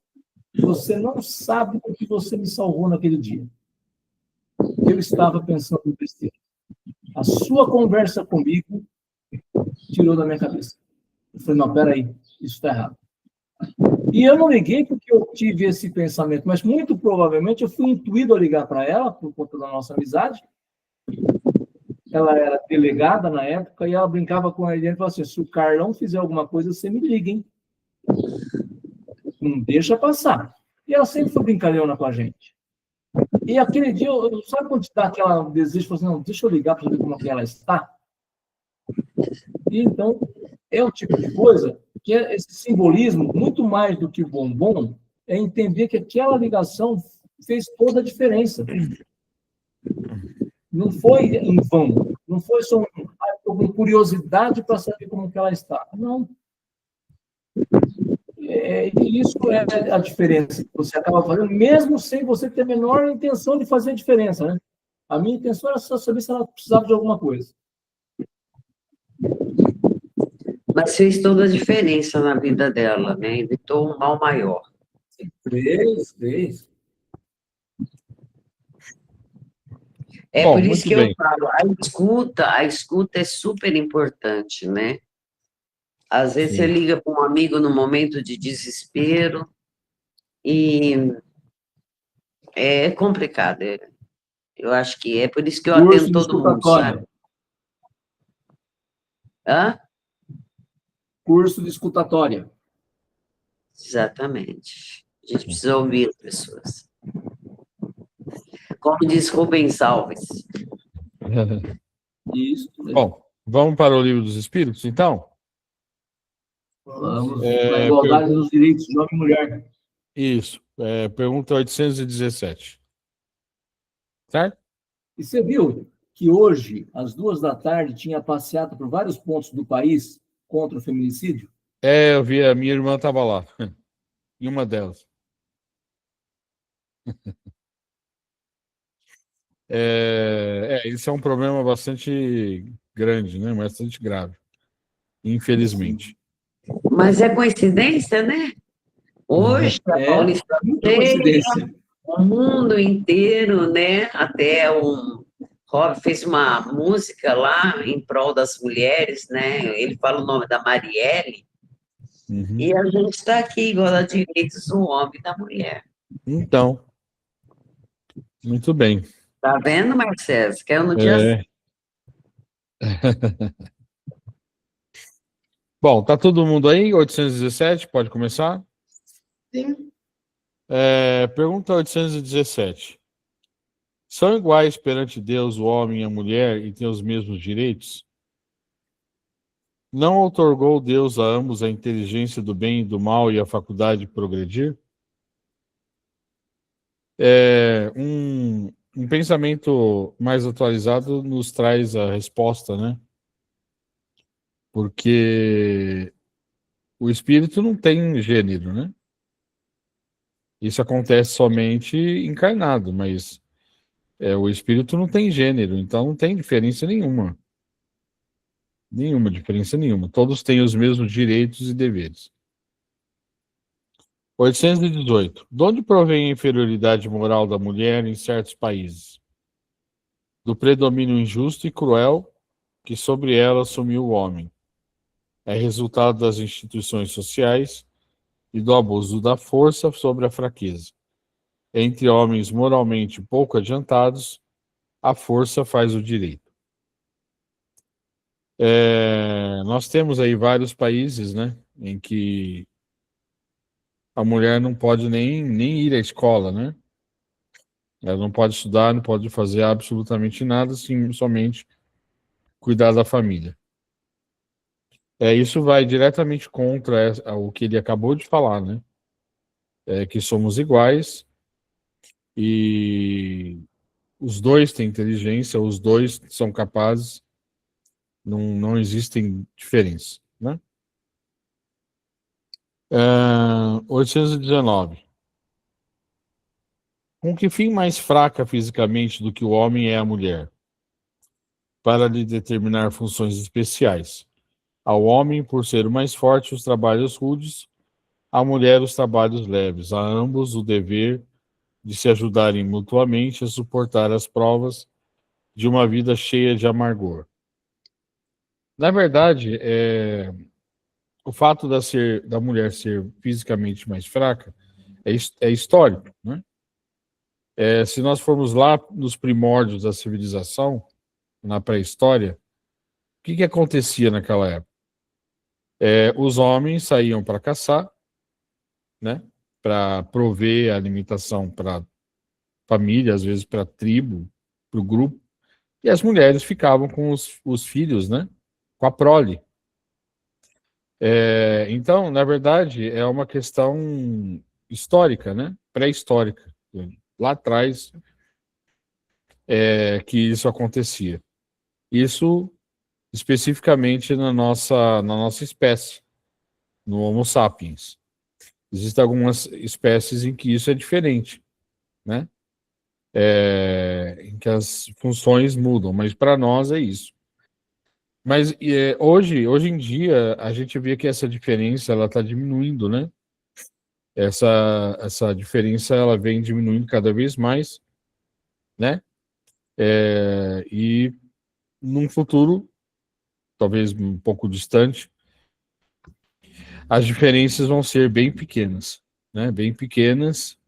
S3: Você não sabe o que você me salvou naquele dia. Eu estava pensando em besteira. A sua conversa comigo tirou da minha cabeça. Eu falei, não, peraí, isso está errado. E eu não liguei porque eu tive esse pensamento, mas muito provavelmente eu fui intuído a ligar para ela, por conta da nossa amizade. Ela era delegada na época e ela brincava com a ele e falava assim, se o Carlão fizer alguma coisa, você me liga, hein? Não deixa passar. E ela sempre foi brincalhona com a gente. E aquele dia, sabe quando te dá aquele desejo, assim, não, deixa eu ligar para ver como é que ela está? E então, é o tipo de coisa que é esse simbolismo, muito mais do que o bombom, é entender que aquela ligação fez toda a diferença. Não foi em vão, não foi só com curiosidade para saber como que ela está. Não. Isso é a diferença que você acaba fazendo, mesmo sem você ter a menor intenção de fazer a diferença, né? A minha intenção era só saber se ela precisava de alguma coisa.
S2: Mas fez toda a diferença na vida dela, né? Evitou um mal maior.
S3: Fez.
S2: É
S1: Bom,
S2: por isso
S1: muito
S2: que eu
S1: bem.
S2: falo, a escuta é super importante, né? Às vezes você
S1: Sim.
S2: liga para um amigo no momento de desespero e é complicado. Eu acho que é por isso que eu
S3: Curso
S2: atendo
S3: de
S2: todo mundo, sabe?
S3: escutatória.
S2: Hã?
S3: Curso de escutatória.
S2: Exatamente. A gente precisa ouvir as pessoas. Como diz Rubens Alves.
S3: Isso.
S1: Bom, vamos para o Livro dos Espíritos, então?
S3: Vamos na igualdade dos direitos de homem e mulher.
S1: Isso. Pergunta 817. Certo?
S3: E você viu que hoje, às 2 da tarde, tinha passeata por vários pontos do país contra o feminicídio?
S1: Eu vi, a minha irmã estava lá, em uma delas. Isso é um problema bastante grande, né? Bastante grave, infelizmente.
S2: Mas é coincidência, né? Hoje, a Paulista
S3: Muita coincidência.
S2: o mundo inteiro, né? Até o Rob fez uma música lá em prol das mulheres, né? Ele fala o nome da Marielle,
S1: Uhum.
S2: e a gente está aqui, igual a direitos do homem e da mulher.
S1: Então, muito bem.
S2: Tá vendo, Marcelo? Que é no dia.
S1: É. Bom, tá todo mundo aí? 817, pode começar?
S4: Sim.
S1: Pergunta 817. São iguais perante Deus o homem e a mulher e têm os mesmos direitos? Não outorgou Deus a ambos a inteligência do bem e do mal e a faculdade de progredir? Um pensamento mais atualizado nos traz a resposta, né? Porque o espírito não tem gênero, né? Isso acontece somente encarnado, mas o espírito não tem gênero, então não tem diferença nenhuma. Nenhuma diferença nenhuma. Todos têm os mesmos direitos e deveres. 818. De onde provém a inferioridade moral da mulher em certos países? Do predomínio injusto e cruel que sobre ela assumiu o homem. É resultado das instituições sociais e do abuso da força sobre a fraqueza. Entre homens moralmente pouco adiantados, a força faz o direito. Nós temos aí vários países, né, em que a mulher não pode nem ir à escola, né? Ela não pode estudar, não pode fazer absolutamente nada, somente cuidar da família. Isso vai diretamente contra o que ele acabou de falar, né? Que somos iguais e os dois têm inteligência, os dois são capazes, não existem diferenças, né? 819. Com que fim mais fraca fisicamente do que o homem é a mulher? Para lhe determinar funções especiais. Ao homem, por ser o mais forte, os trabalhos rudes, à mulher, os trabalhos leves. A ambos o dever de se ajudarem mutuamente a suportar as provas de uma vida cheia de amargor. Na verdade, o fato da mulher ser fisicamente mais fraca é histórico, né? Se nós formos lá nos primórdios da civilização, na pré-história, o que acontecia naquela época? Os homens saíam para caçar, né? Para prover a alimentação para família, às vezes para a tribo, para o grupo, e as mulheres ficavam com os filhos, né? Com a prole. Então, na verdade, é uma questão histórica, né? Pré-histórica. Lá atrás que isso acontecia. Isso especificamente na nossa espécie, no Homo sapiens. Existem algumas espécies em que isso é diferente, né? Em que as funções mudam, mas para nós é isso. Mas hoje em dia a gente vê que essa diferença ela está diminuindo, né? Essa diferença ela vem diminuindo cada vez mais, né? E num futuro talvez um pouco distante, as diferenças vão ser bem pequenas, né? Bem pequenas,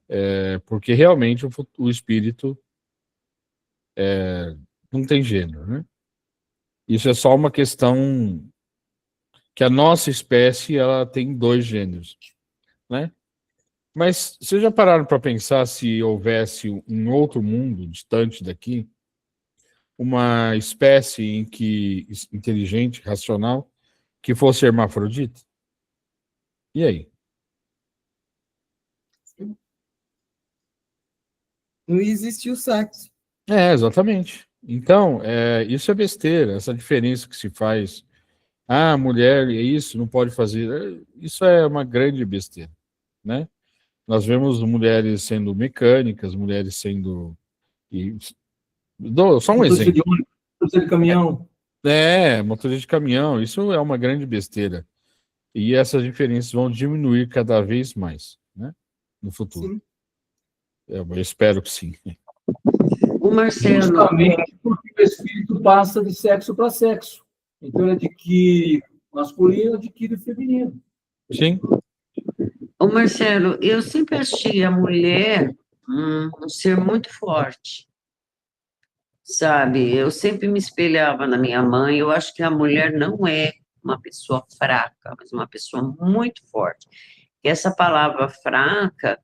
S1: porque realmente o espírito não tem gênero, né? Isso é só uma questão que a nossa espécie ela tem dois gêneros, né? Mas vocês já pararam para pensar se houvesse um outro mundo distante daqui, uma espécie inteligente, racional, que fosse hermafrodita? E aí?
S4: Não existe o sexo.
S1: Exatamente. Então, isso é besteira, essa diferença que se faz. Ah, mulher, é isso, não pode fazer. Isso é uma grande besteira, né? Nós vemos mulheres sendo mecânicas, mulheres sendo Só um
S3: Motorista
S1: exemplo.
S3: de ônibus, motorista de caminhão.
S1: Motorista de caminhão, isso é uma grande besteira. E essas diferenças vão diminuir cada vez mais, né? No futuro.
S4: Sim.
S1: Eu espero que sim.
S2: O Marcelo,
S3: Justamente porque o espírito passa de sexo para sexo. Então, ele adquire masculino, adquire feminino.
S1: Sim.
S2: o Marcelo, eu sempre achei a mulher um ser muito forte, sabe? Eu sempre me espelhava na minha mãe. Eu acho que a mulher não é uma pessoa fraca, mas uma pessoa muito forte. E essa palavra fraca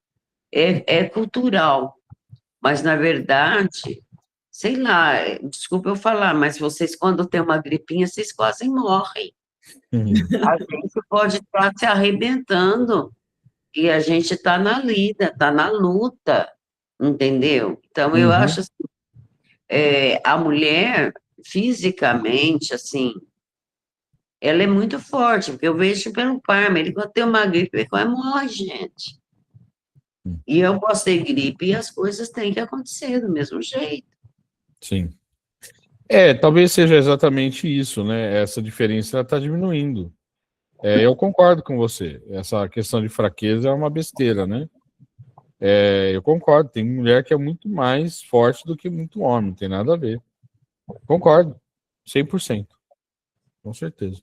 S2: é cultural, mas na verdade, sei lá, desculpa eu falar, mas vocês, quando tem uma gripinha, vocês quase morrem.
S1: Uhum.
S2: A gente pode estar se arrebentando e a gente está na lida, está na luta, entendeu? Então, eu
S1: Uhum.
S2: acho assim, a mulher, fisicamente, assim, ela é muito forte, porque eu vejo pelo Parma, ele quando tem uma gripe, ele quase morre, gente. E eu posso ter gripe e as coisas têm que acontecer do mesmo jeito.
S1: Sim. Talvez seja exatamente isso, né? Essa diferença está diminuindo. Eu concordo com você. Essa questão de fraqueza é uma besteira, né? Eu concordo. Tem mulher que é muito mais forte do que muito homem, não tem nada a ver. Concordo. 100%. Com certeza.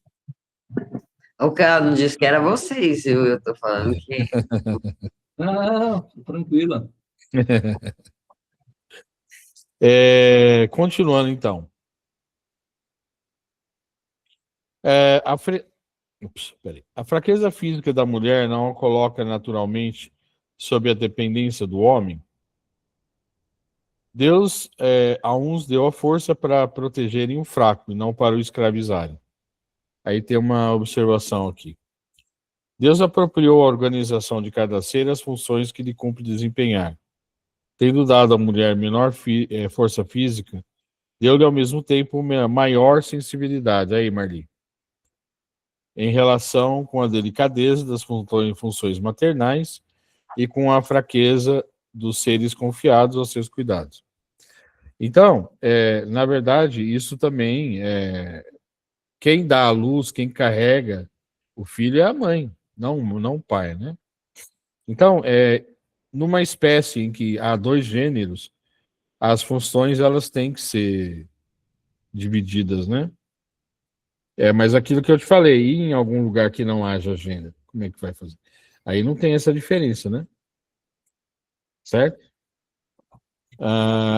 S2: O cara não disse que era vocês, eu estou falando que...
S3: Ah, tranquila.
S1: Continuando, então. Peraí. A fraqueza física da mulher não a coloca naturalmente sob a dependência do homem? Deus a uns deu a força para protegerem o fraco e não para o escravizarem. Aí tem uma observação aqui. Deus apropriou a organização de cada ser as funções que lhe cumpre desempenhar. Tendo dado à mulher menor força física, deu-lhe ao mesmo tempo uma maior sensibilidade. Aí, Marli. Em relação com a delicadeza das funções maternais e com a fraqueza dos seres confiados aos seus cuidados. Então, na verdade, isso também, quem dá a luz, quem carrega o filho é a mãe, não o pai, né? Então, numa espécie em que há dois gêneros, as funções elas têm que ser divididas, né? Mas aquilo que eu te falei, ir em algum lugar que não haja gênero, como é que vai fazer? Aí não tem essa diferença, né? Certo?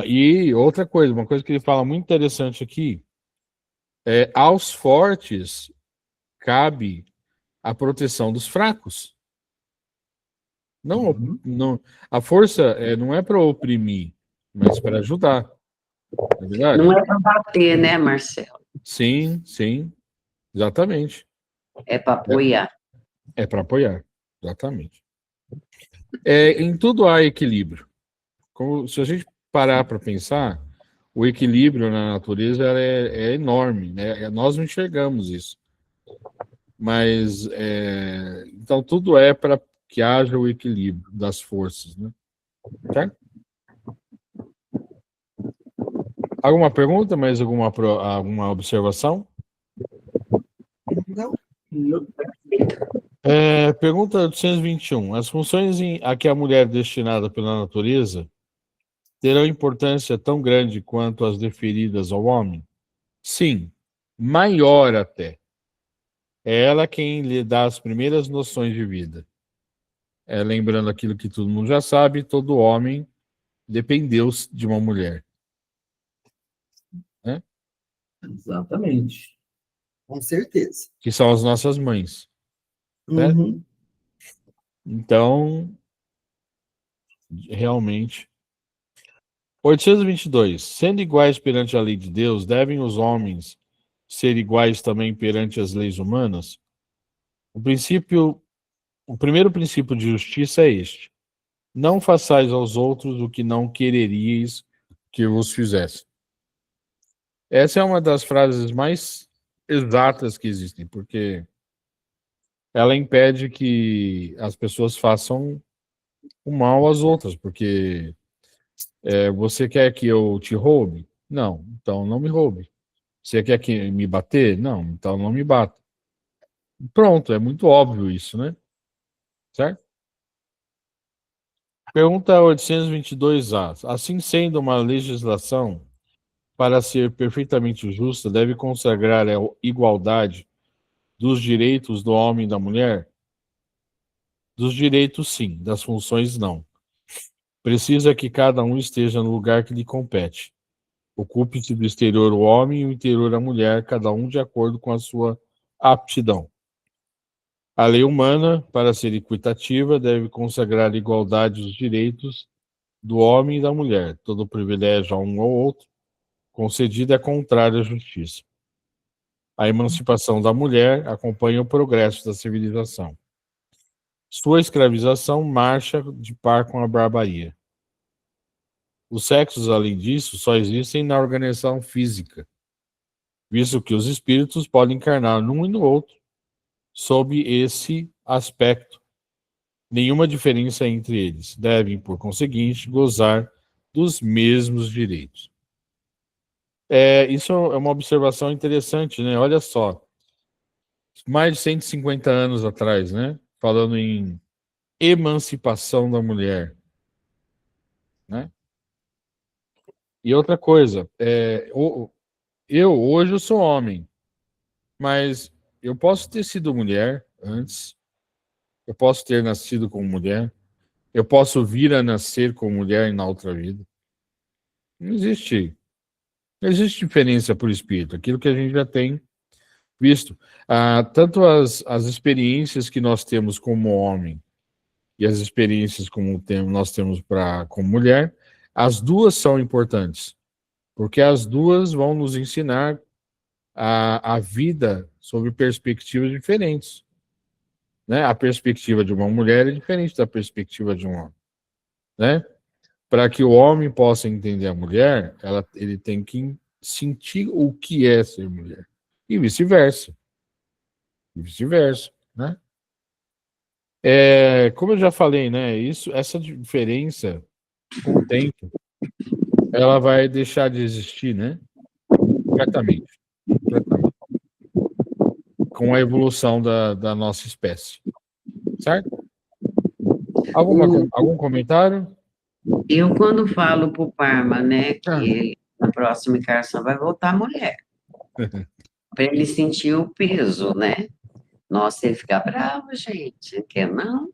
S1: E outra coisa, uma coisa que ele fala muito interessante aqui, aos fortes cabe a proteção dos fracos. Não, a força não é para oprimir, mas para ajudar. Não é verdade?
S2: Não é para bater, né, Marcelo?
S1: Sim, exatamente.
S2: É para apoiar.
S1: É para apoiar, exatamente. Em tudo há equilíbrio. Se a gente parar para pensar, o equilíbrio na natureza é enorme, né? Nós não enxergamos isso. Mas, então, tudo é para que haja o equilíbrio das forças, né? Certo? Alguma pergunta, mais alguma observação?
S4: Não?
S1: Pergunta 821. As funções a que a mulher é destinada pela natureza terão importância tão grande quanto as deferidas ao homem? Sim, maior até. É ela quem lhe dá as primeiras noções de vida. Lembrando aquilo que todo mundo já sabe, todo homem dependeu de uma mulher. Né?
S3: Exatamente.
S4: Com certeza.
S1: Que são as nossas mães. Né?
S4: Uhum.
S1: Então, realmente... 822. Sendo iguais perante a lei de Deus, devem os homens ser iguais também perante as leis humanas? O primeiro princípio de justiça é este: não façais aos outros o que não quereríeis que vos fizessem. Essa é uma das frases mais exatas que existem, porque ela impede que as pessoas façam o mal às outras, porque você quer que eu te roube? Não, então não me roube. Você quer que me bater? Não, então não me bata. Pronto, é muito óbvio isso, né? Certo? Pergunta 822A. Assim sendo, uma legislação, para ser perfeitamente justa, deve consagrar a igualdade dos direitos do homem e da mulher? Dos direitos, sim, das funções, não. Precisa que cada um esteja no lugar que lhe compete. Ocupe-se do exterior o homem e o interior a mulher, cada um de acordo com a sua aptidão. A lei humana, para ser equitativa, deve consagrar a igualdade dos direitos do homem e da mulher. Todo privilégio a um ou outro concedido é contrário à justiça. A emancipação da mulher acompanha o progresso da civilização. Sua escravização marcha de par com a barbaria. Os sexos, além disso, só existem na organização física, visto que os espíritos podem encarnar num e no outro, sob esse aspecto. Nenhuma diferença entre eles. Devem, por conseguinte, gozar dos mesmos direitos. Isso é uma observação interessante, né? Olha só, mais de 150 anos atrás, né? Falando em emancipação da mulher, né? E outra coisa, hoje eu sou homem, mas eu posso ter sido mulher antes, eu posso ter nascido como mulher, eu posso vir a nascer como mulher na outra vida. Não existe, não existe diferença por espírito, aquilo que a gente já tem visto. Tanto as experiências que nós temos como homem e as experiências nós temos como mulher, as duas são importantes, porque as duas vão nos ensinar a vida sob perspectivas diferentes. Né? A perspectiva de uma mulher é diferente da perspectiva de um homem. Né? Para que o homem possa entender a mulher, ele tem que sentir o que é ser mulher. E vice-versa. E vice-versa. Né? Como eu já falei, né? Essa diferença, com o tempo, ela vai deixar de existir, né? Completamente. Completamente. Com a evolução da nossa espécie. Certo? Algum comentário?
S2: Eu, quando falo para o Parma, né, que
S1: Ah.
S2: ele, na próxima encarnação, vai voltar mulher, para ele sentir o peso, né? Nossa, ele fica bravo, gente, não quer não?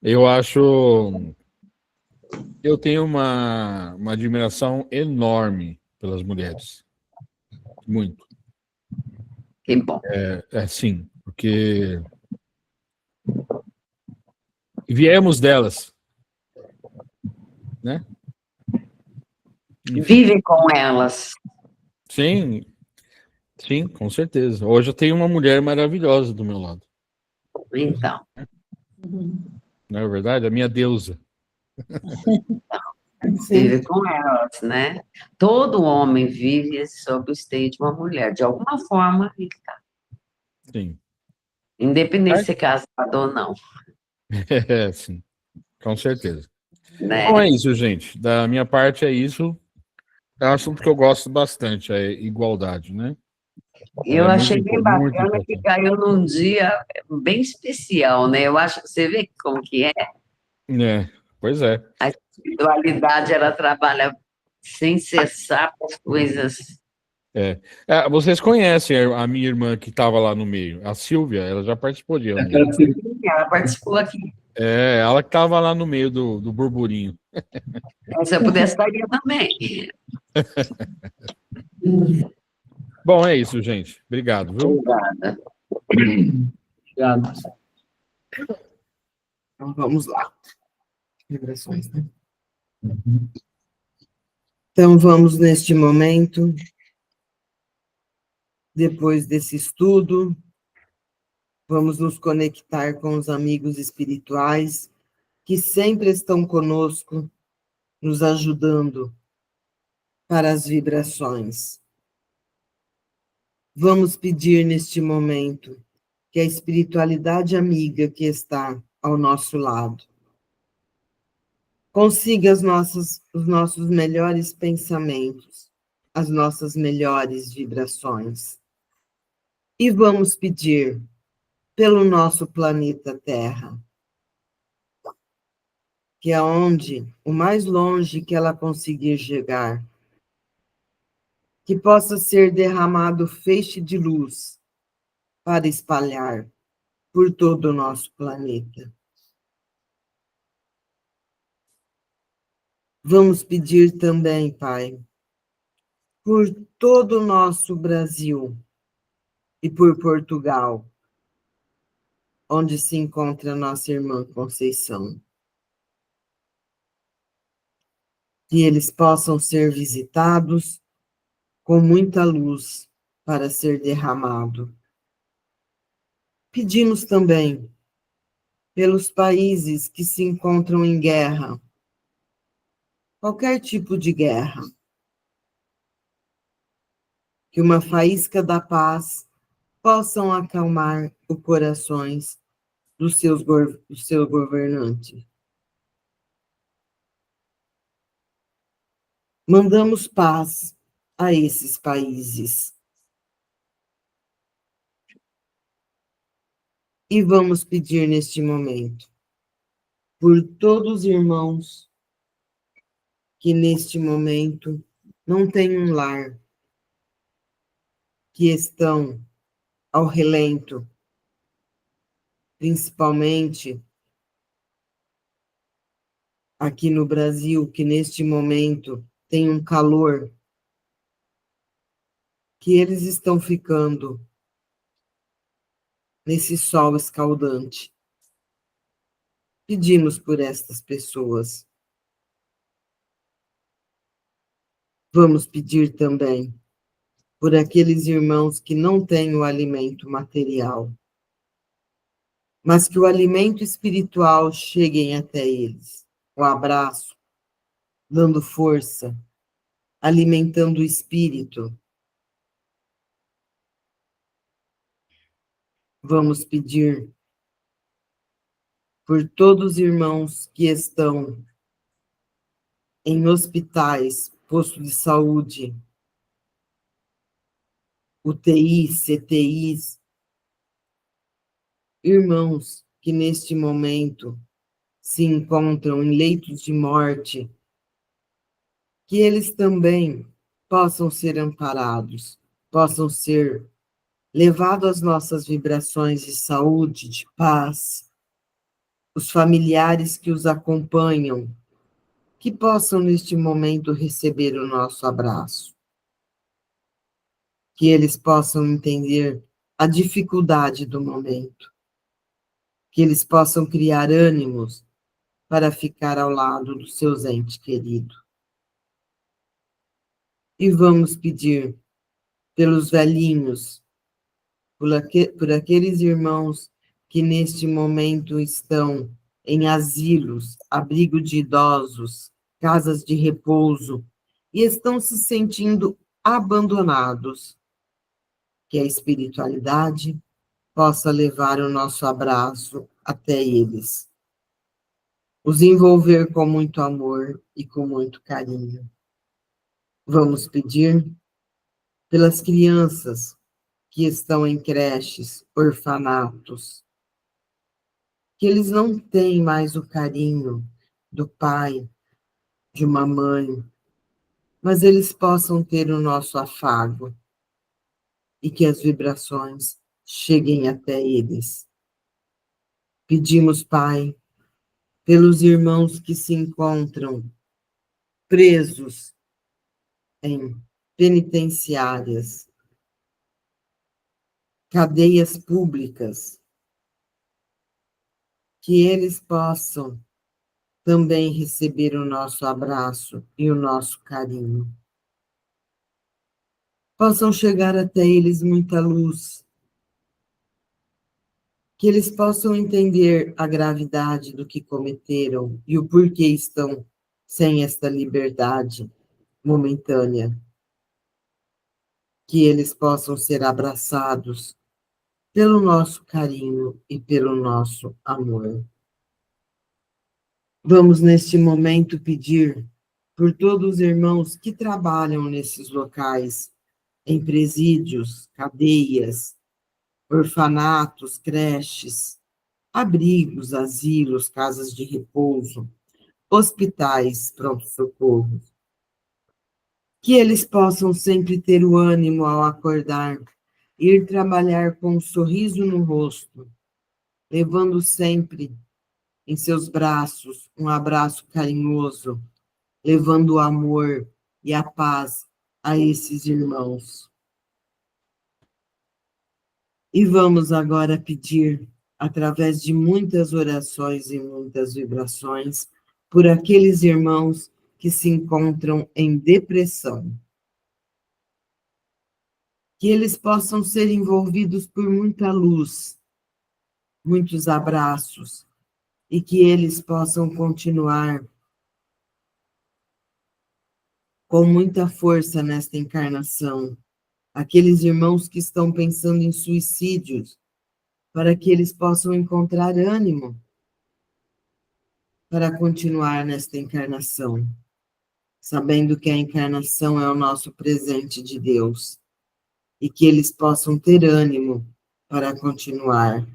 S1: Eu acho. Eu tenho uma admiração enorme pelas mulheres. Muito.
S2: Que bom.
S1: Sim, porque viemos delas. Né?
S2: Vive com elas.
S1: Sim, sim, com certeza. Hoje eu tenho uma mulher maravilhosa do meu lado.
S2: Então.
S1: Não é verdade? A minha deusa.
S2: Vive com elas, né? Todo homem vive sob o esteio de uma mulher. De alguma forma, ele está.
S1: Sim.
S2: Independente de ser casado ou não.
S1: Sim, com certeza.
S2: Né?
S1: Então é isso, gente. Da minha parte é isso. É um assunto que eu gosto bastante, a igualdade, né?
S2: Eu achei bem bacana
S1: importante.
S2: que caiu num dia bem especial, né? Eu acho que você vê como que é.
S1: Pois é.
S2: A espiritualidade, ela trabalha sem cessar com as coisas.
S1: Vocês conhecem a minha irmã que estava lá no meio, a Silvia, ela já participou de reunião.
S2: Ela participou aqui.
S1: Ela que estava lá no meio do burburinho.
S2: Se eu pudesse, estaria também.
S1: Bom, é isso, gente. Obrigado, viu?
S2: Obrigada.
S3: Obrigado.
S4: Então, vamos lá. Vibrações, né? Então, vamos neste momento, depois desse estudo, vamos nos conectar com os amigos espirituais que sempre estão conosco, nos ajudando para as vibrações. Vamos pedir neste momento que a espiritualidade amiga que está ao nosso lado consiga os nossos melhores pensamentos, as nossas melhores vibrações. E vamos pedir pelo nosso planeta Terra, que é onde, o mais longe que ela conseguir chegar, que possa ser derramado feixe de luz para espalhar por todo o nosso planeta. Vamos pedir também, Pai, por todo o nosso Brasil e por Portugal, onde se encontra nossa irmã Conceição. Que eles possam ser visitados com muita luz para ser derramado. Pedimos também pelos países que se encontram em guerra, qualquer tipo de guerra, que uma faísca da paz possam acalmar os corações do seu governante. Mandamos paz a esses países. E vamos pedir neste momento por todos os irmãos que neste momento não têm um lar, que estão ao relento, principalmente aqui no Brasil, que neste momento tem um calor, que eles estão ficando nesse sol escaldante. Pedimos por estas pessoas. Vamos pedir também por aqueles irmãos que não têm o alimento material, mas que o alimento espiritual chegue até eles. Um abraço, dando força, alimentando o espírito. Vamos pedir por todos os irmãos que estão em hospitais, postos de saúde, UTIs, CTIs, irmãos que neste momento se encontram em leitos de morte, que eles também possam ser amparados, possam ser levados às nossas vibrações de saúde, de paz, os familiares que os acompanham, que possam neste momento receber o nosso abraço, que eles possam entender a dificuldade do momento, que eles possam criar ânimos para ficar ao lado dos seus entes queridos. E vamos pedir pelos velhinhos, por aqueles irmãos que neste momento estão em asilos, abrigo de idosos, casas de repouso, e estão se sentindo abandonados, que a espiritualidade possa levar o nosso abraço até eles, os envolver com muito amor e com muito carinho. Vamos pedir pelas crianças que estão em creches, orfanatos, que eles não têm mais o carinho do pai, de uma mãe, mas eles possam ter o nosso afago e que as vibrações cheguem até eles. Pedimos, Pai, pelos irmãos que se encontram presos em penitenciárias, cadeias públicas, que eles possam também receber o nosso abraço e o nosso carinho. Possam chegar até eles muita luz, que eles possam entender a gravidade do que cometeram e o porquê estão sem esta liberdade momentânea. Que eles possam ser abraçados pelo nosso carinho e pelo nosso amor. Vamos, neste momento, pedir por todos os irmãos que trabalham nesses locais, em presídios, cadeias, orfanatos, creches, abrigos, asilos, casas de repouso, hospitais, pronto-socorro, que eles possam sempre ter o ânimo ao acordar, ir trabalhar com um sorriso no rosto, levando sempre em seus braços um abraço carinhoso, levando o amor e a paz a esses irmãos. E vamos agora pedir, através de muitas orações e muitas vibrações, por aqueles irmãos que se encontram em depressão. Que eles possam ser envolvidos por muita luz, muitos abraços, e que eles possam continuar com muita força nesta encarnação. Aqueles irmãos que estão pensando em suicídios, para que eles possam encontrar ânimo para continuar nesta encarnação, sabendo que a encarnação é o nosso presente de Deus, e que eles possam ter ânimo para continuar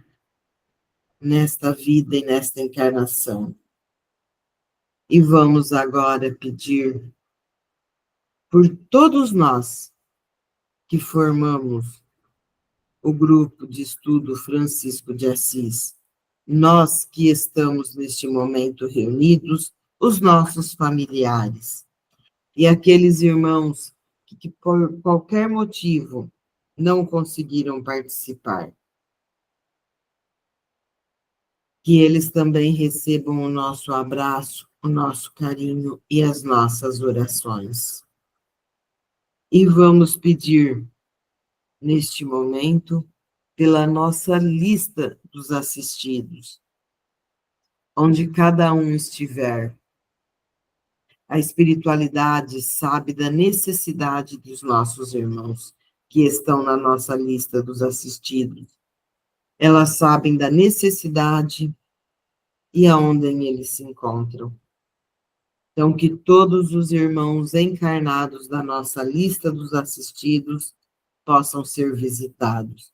S4: nesta vida e nesta encarnação. E vamos agora pedir por todos nós que formamos o grupo de estudo Francisco de Assis, nós que estamos neste momento reunidos, os nossos familiares, e aqueles irmãos que por qualquer motivo não conseguiram participar, que eles também recebam o nosso abraço, o nosso carinho e as nossas orações. E vamos pedir, neste momento, pela nossa lista dos assistidos, onde cada um estiver. A espiritualidade sabe da necessidade dos nossos irmãos que estão na nossa lista dos assistidos. Elas sabem da necessidade e aonde eles se encontram. Então, que todos os irmãos encarnados da nossa lista dos assistidos possam ser visitados,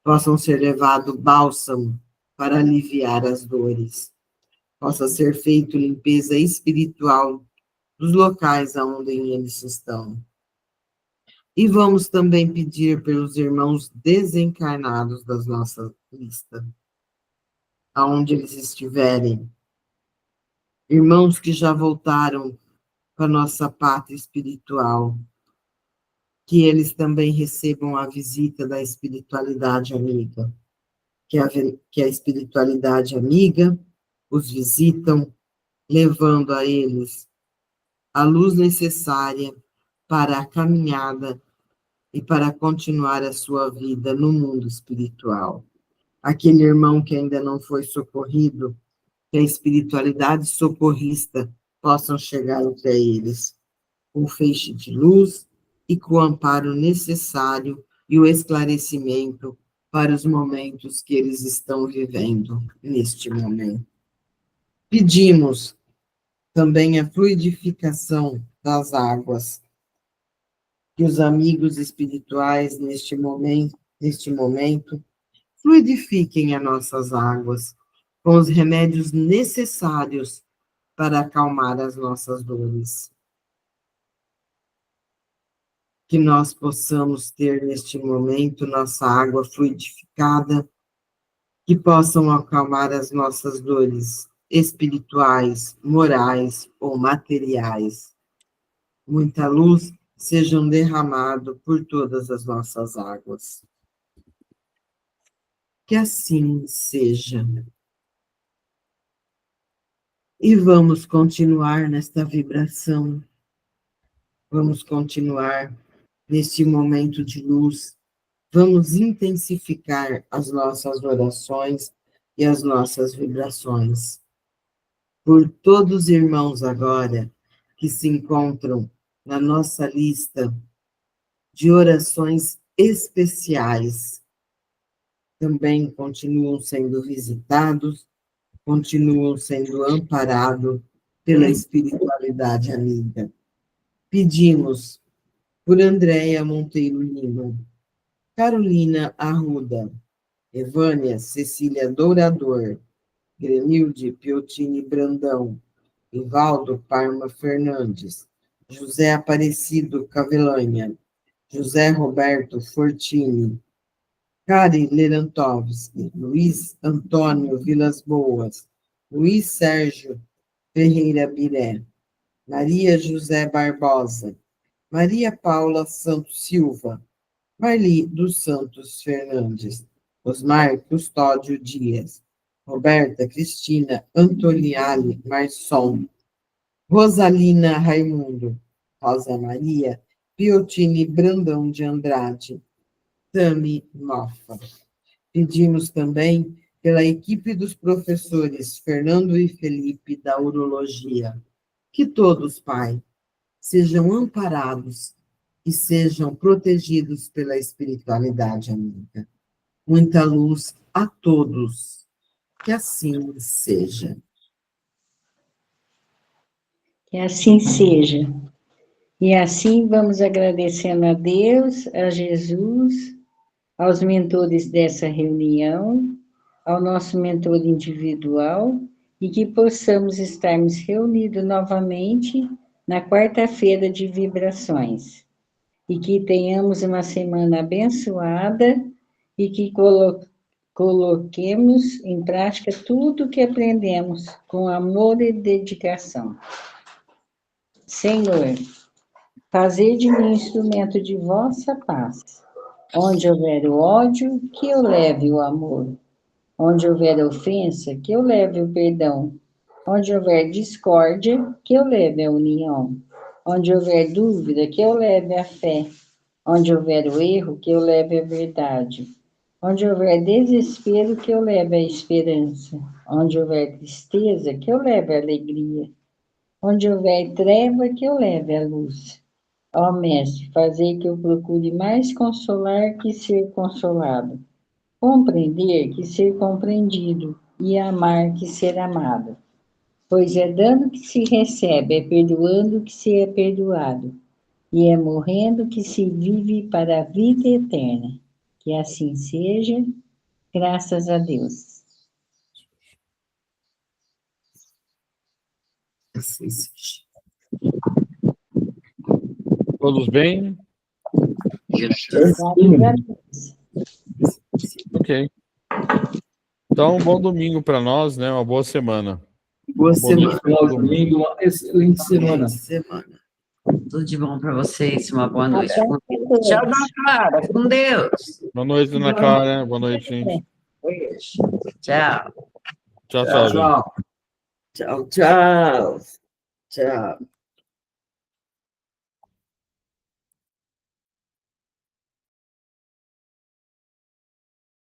S4: possam ser levado bálsamo para aliviar as dores, possa ser feito limpeza espiritual dos locais aonde eles estão. E vamos também pedir pelos irmãos desencarnados das nossas listas, aonde eles estiverem, irmãos que já voltaram para nossa pátria espiritual, que eles também recebam a visita da espiritualidade amiga, que a espiritualidade amiga os visitam, levando a eles a luz necessária para a caminhada e para continuar a sua vida no mundo espiritual. Aquele irmão que ainda não foi socorrido, que a espiritualidade socorrista possam chegar até eles, com o feixe de luz e com o amparo necessário e o esclarecimento para os momentos que eles estão vivendo neste momento. Pedimos também a fluidificação das águas, que os amigos espirituais neste momento fluidifiquem as nossas águas com os remédios necessários para acalmar as nossas dores. Que nós possamos ter neste momento nossa água fluidificada, que possam acalmar as nossas dores espirituais, morais ou materiais. Muita luz sejam derramado por todas as nossas águas. Que assim seja. E vamos continuar nesta vibração, vamos continuar neste momento de luz, vamos intensificar as nossas orações e as nossas vibrações. Por todos os irmãos agora que se encontram na nossa lista de orações especiais, também continuam sendo visitados continuam sendo amparados pela espiritualidade amiga. Pedimos por Andréia Monteiro Lima, Carolina Arruda, Evânia Cecília Dourador, Grenilde Piotini Brandão, Ivaldo Parma Fernandes, José Aparecido Cavelanha, José Roberto Fortini, Kari Lerantovski, Luiz Antônio Vilas Boas, Luiz Sérgio Ferreira Biré, Maria José Barbosa, Maria Paula Santos Silva, Marli dos Santos Fernandes, Osmar Custódio Dias, Roberta Cristina Antoniali Marçom, Rosalina Raimundo, Rosa Maria Piotini Brandão de Andrade, Tami Moffa. Pedimos também pela equipe dos professores Fernando e Felipe da Urologia, que todos, Pai, sejam amparados e sejam protegidos pela espiritualidade amiga. Muita luz a todos, que assim seja.
S5: Que assim seja. E assim vamos agradecendo a Deus, a Jesus, aos mentores dessa reunião, ao nosso mentor individual, e que possamos estarmos reunidos novamente na quarta-feira de vibrações. E que tenhamos uma semana abençoada e que coloquemos em prática tudo que aprendemos com amor e dedicação. Senhor, fazei de mim instrumento de vossa paz. Onde houver o ódio, que eu leve o amor. Onde houver ofensa, que eu leve o perdão. Onde houver discórdia, que eu leve a união. Onde houver dúvida, que eu leve a fé. Onde houver o erro, que eu leve a verdade. Onde houver desespero, que eu leve a esperança. Onde houver tristeza, que eu leve a alegria. Onde houver treva, que eu leve a luz. Ó Mestre, fazei que eu procure mais consolar que ser consolado. Compreender que ser compreendido e amar que ser amado. Pois é dando que se recebe, é perdoando que se é perdoado. E é morrendo que se vive para a vida eterna. Que assim seja, graças a Deus.
S4: Assim seja.
S1: Todos bem?
S5: Graças a Deus.
S1: Ok. Então, um bom domingo para nós, né? Uma boa semana.
S4: Boa semana.
S3: Final de domingo, uma excelente semana.
S2: Tudo de bom para vocês, uma boa noite.
S5: Até depois.
S2: Tchau, Dona Clara, com Deus.
S1: Boa noite, Dona Clara. Boa noite, gente.
S2: Beijo. Tchau.
S1: Tchau, tchau, gente.
S3: Tchau.
S4: Tchau, tchau. Tchau.